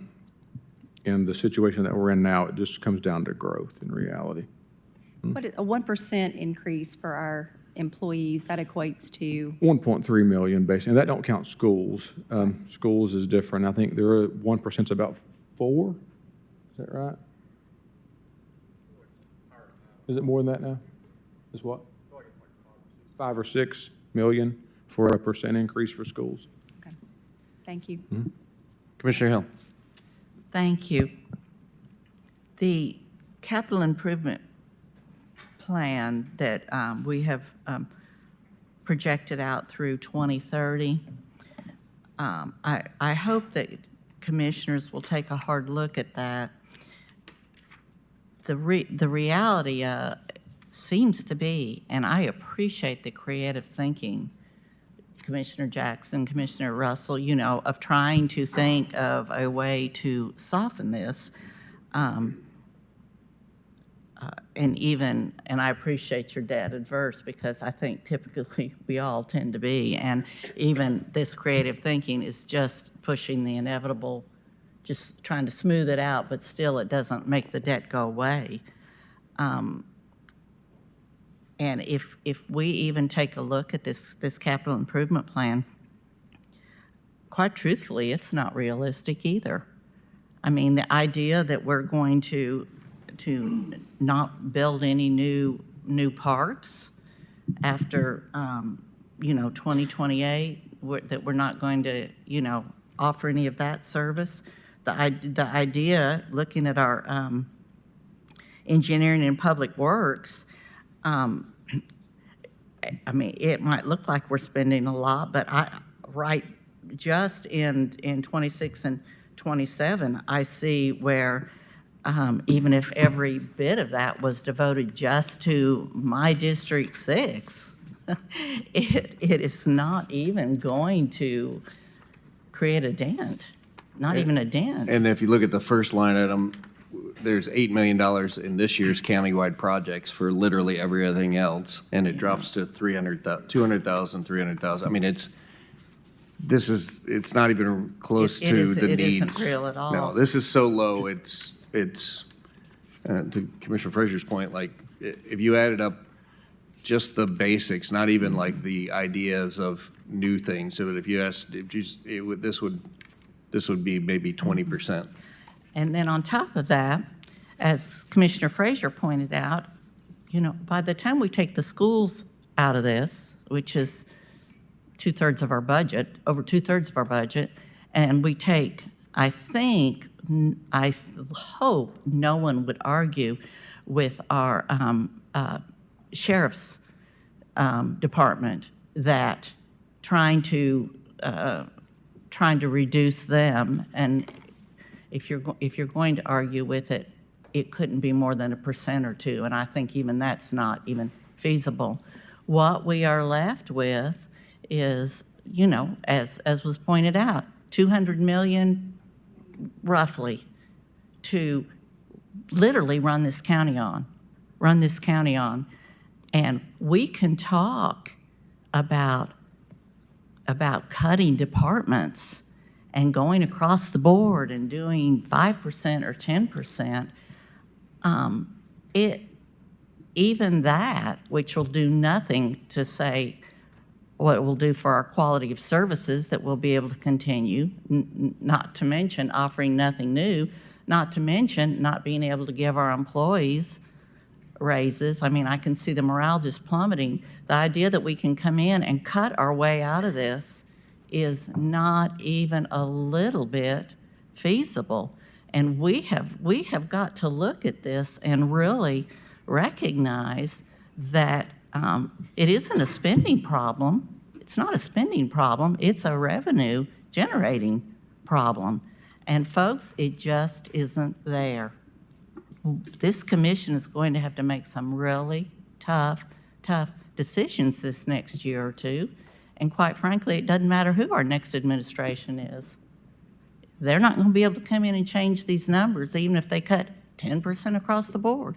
the situation that we're in now, it just comes down to growth in reality. What, a 1% increase for our employees, that equates to? 1.3 million, basically, and that don't count schools. Schools is different. I think there are 1% is about 4. Is that right? Is it more than that now? Is what? 5 or 6 million for a percent increase for schools. Okay, thank you. Commissioner Hill. Thank you. The capital improvement plan that we have projected out through 2030, I hope that commissioners will take a hard look at that. The reality seems to be, and I appreciate the creative thinking, Commissioner Jackson, Commissioner Russell, of trying to think of a way to soften this. And I appreciate your debt adverse, because I think typically we all tend to be. And even this creative thinking is just pushing the inevitable, just trying to smooth it out, but still it doesn't make the debt go away. And if we even take a look at this capital improvement plan, quite truthfully, it's not realistic either. I mean, the idea that we're going to not build any new parks after 2028, that we're not going to offer any of that service. The idea, looking at our engineering and public works, I mean, it might look like we're spending a lot, but just in 26 and 27, I see where even if every bit of that was devoted just to my District 6, it is not even going to create a dent, not even a dent. And if you look at the first line item, there's $8 million in this year's countywide projects for literally everything else, and it drops to 200,000, 300,000. I mean, it's not even close to the needs. It isn't real at all. No, this is so low, it's to Commissioner Frazier's point, like, if you added up just the basics, not even like the ideas of new things, so if you asked, this would be maybe 20%. And then on top of that, as Commissioner Frazier pointed out, by the time we take the schools out of this, which is over 2/3 of our budget, and we take, I hope no one would argue with our sheriff's department that trying to reduce them, and if you're going to argue with it, it couldn't be more than 1% or 2%, and I think even that's not even feasible. What we are left with is, as was pointed out, $200 million roughly to literally run this county on. And we can talk about cutting departments and going across the board and doing 5% or 10%. Even that, which will do nothing to say what it will do for our quality of services that we'll be able to continue, not to mention offering nothing new, not to mention not being able to give our employees raises. I mean, I can see the morale just plummeting. The idea that we can come in and cut our way out of this is not even a little bit feasible. And we have got to look at this and really recognize that it isn't a spending problem. It's not a spending problem. It's a revenue generating problem. And folks, it just isn't there. This commission is going to have to make some really tough decisions this next year or two. And quite frankly, it doesn't matter who our next administration is. They're not going to be able to come in and change these numbers, even if they cut 10% across the board.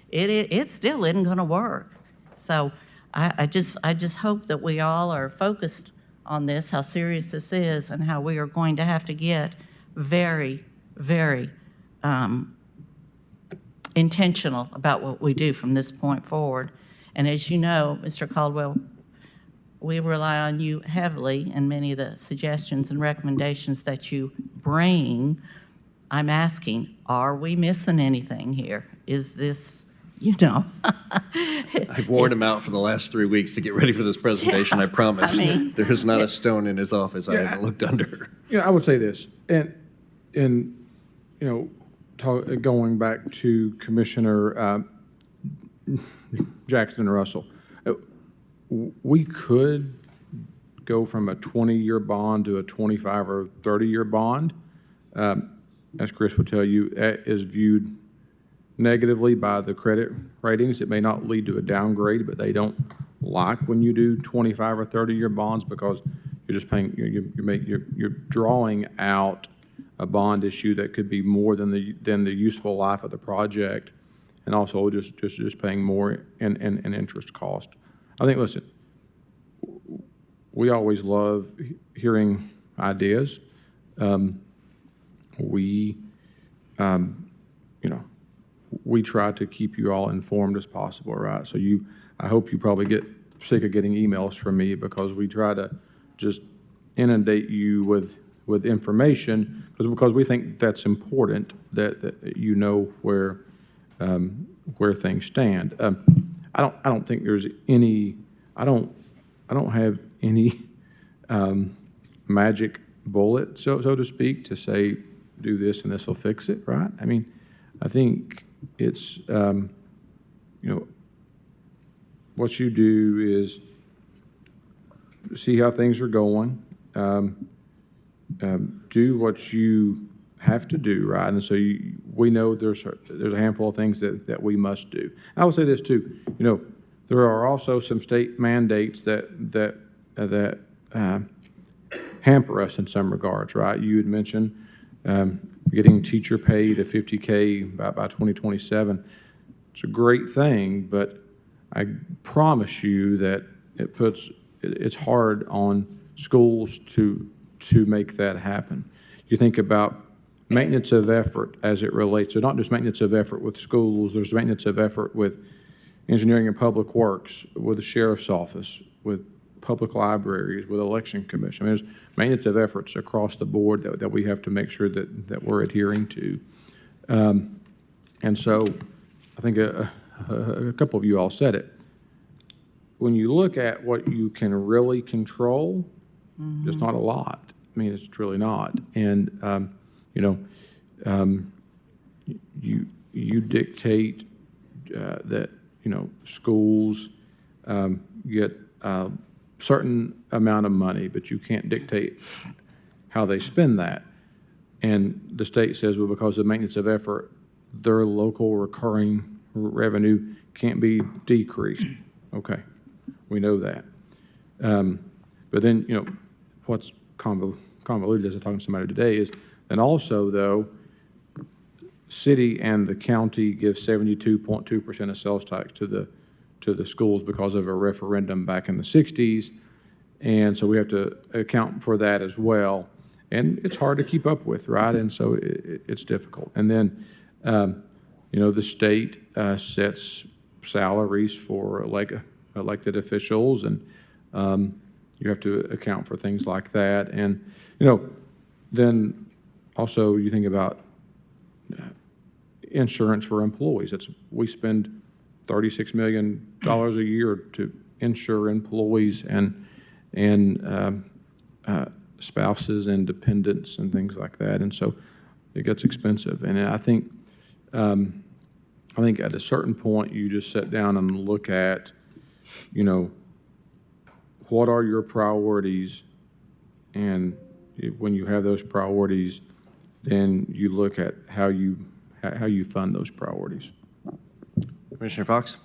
It still isn't going to work. So I just hope that we all are focused on this, how serious this is, and how we are going to have to get very, very intentional about what we do from this point forward. And as you know, Mr. Caldwell, we rely on you heavily in many of the suggestions and recommendations that you bring. I'm asking, are we missing anything here? Is this, I've worn him out for the last 3 weeks to get ready for this presentation, I promise. I mean- There is not a stone in his office I haven't looked under. I would say this, and going back to Commissioner Jackson Russell, we could go from a 20-year bond to a 25 or 30-year bond. As Chris would tell you, that is viewed negatively by the credit ratings. It may not lead to a downgrade, but they don't like when you do 25 or 30-year bonds because you're just paying, you're drawing out a bond issue that could be more than the useful life of the project, and also just paying more in interest cost. I think, listen, we always love hearing ideas. We try to keep you all informed as possible, right? So I hope you probably get sick of getting emails from me because we try to just inundate you with information because we think that's important that you know where things stand. I don't think there's any. I don't have any magic bullet, so to speak, to say do this and this will fix it, right? I mean, I think it's what you do is see how things are going, do what you have to do, right? And so we know there's a handful of things that we must do. I will say this too, there are also some state mandates that hamper us in some regards, right? You had mentioned getting teacher pay to $50K by 2027. It's a great thing, but I promise you that it's hard on schools to make that happen. You think about maintenance of effort as it relates, so not just maintenance of effort with schools, there's maintenance of effort with engineering and public works, with the sheriff's office, with public libraries, with election commission. I mean, there's maintenance of efforts across the board that we have to make sure that we're adhering to. And so I think a couple of you all said it. When you look at what you can really control, it's not a lot. I mean, it's truly not. And, you dictate that, schools get a certain amount of money, but you can't dictate how they spend that. And the state says, well, because of maintenance of effort, their local recurring revenue can't be decreased. Okay, we know that. But then, what's convoluted, as I was talking to somebody today, is then also, though, city and the county give 72.2% of sales tax to the schools because of a referendum back in the 60s. And so we have to account for that as well. And it's hard to keep up with, right? And so it's difficult. And then, the state sets salaries for elected officials, and you have to account for things like that. And, then also you think about insurance for employees. We spend $36 million a year to insure employees and spouses and dependents and things like that. And so it gets expensive. And I think at a certain point, you just sit down and look at, what are your priorities? And when you have those priorities, then you look at how you fund those priorities. Commissioner Fox?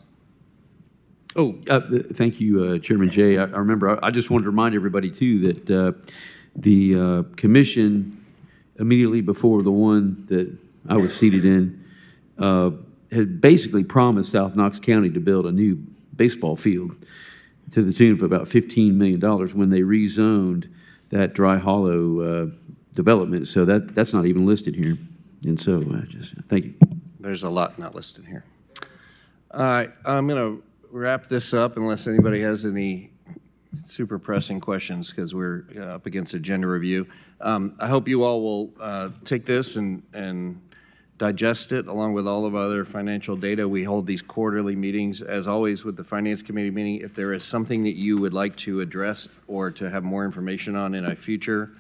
Oh, thank you, Chairman Jay. I remember, I just wanted to remind everybody, too, that the commission, immediately before the one that I was seated in, had basically promised South Knox County to build a new baseball field to the tune of about $15 million when they rezoned that Dry Hollow development. So that's not even listed here. And so, just thank you. There's a lot not listed here. All right, I'm going to wrap this up unless anybody has any super pressing questions because we're up against agenda review. I hope you all will take this and digest it along with all of other financial data. We hold these quarterly meetings, as always with the Finance Committee meeting. If there is something that you would like to address or to have more information on in a future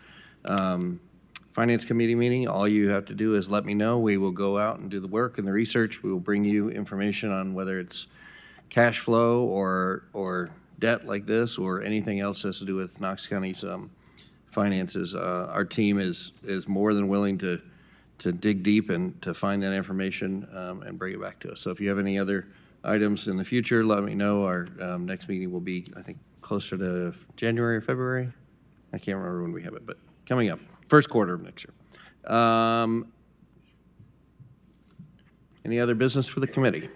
Finance Committee meeting, all you have to do is let me know. We will go out and do the work and the research. We will bring you information on whether it's cash flow or debt like this or anything else that has to do with Knox County's finances. Our team is more than willing to dig deep and to find that information and bring it back to us. So if you have any other items in the future, let me know. Our next meeting will be, I think, closer to January or February. I can't remember when we have it, but coming up, first quarter of next year. Any other business for the committee?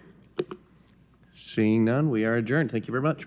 Seeing none, we are adjourned. Thank you very much.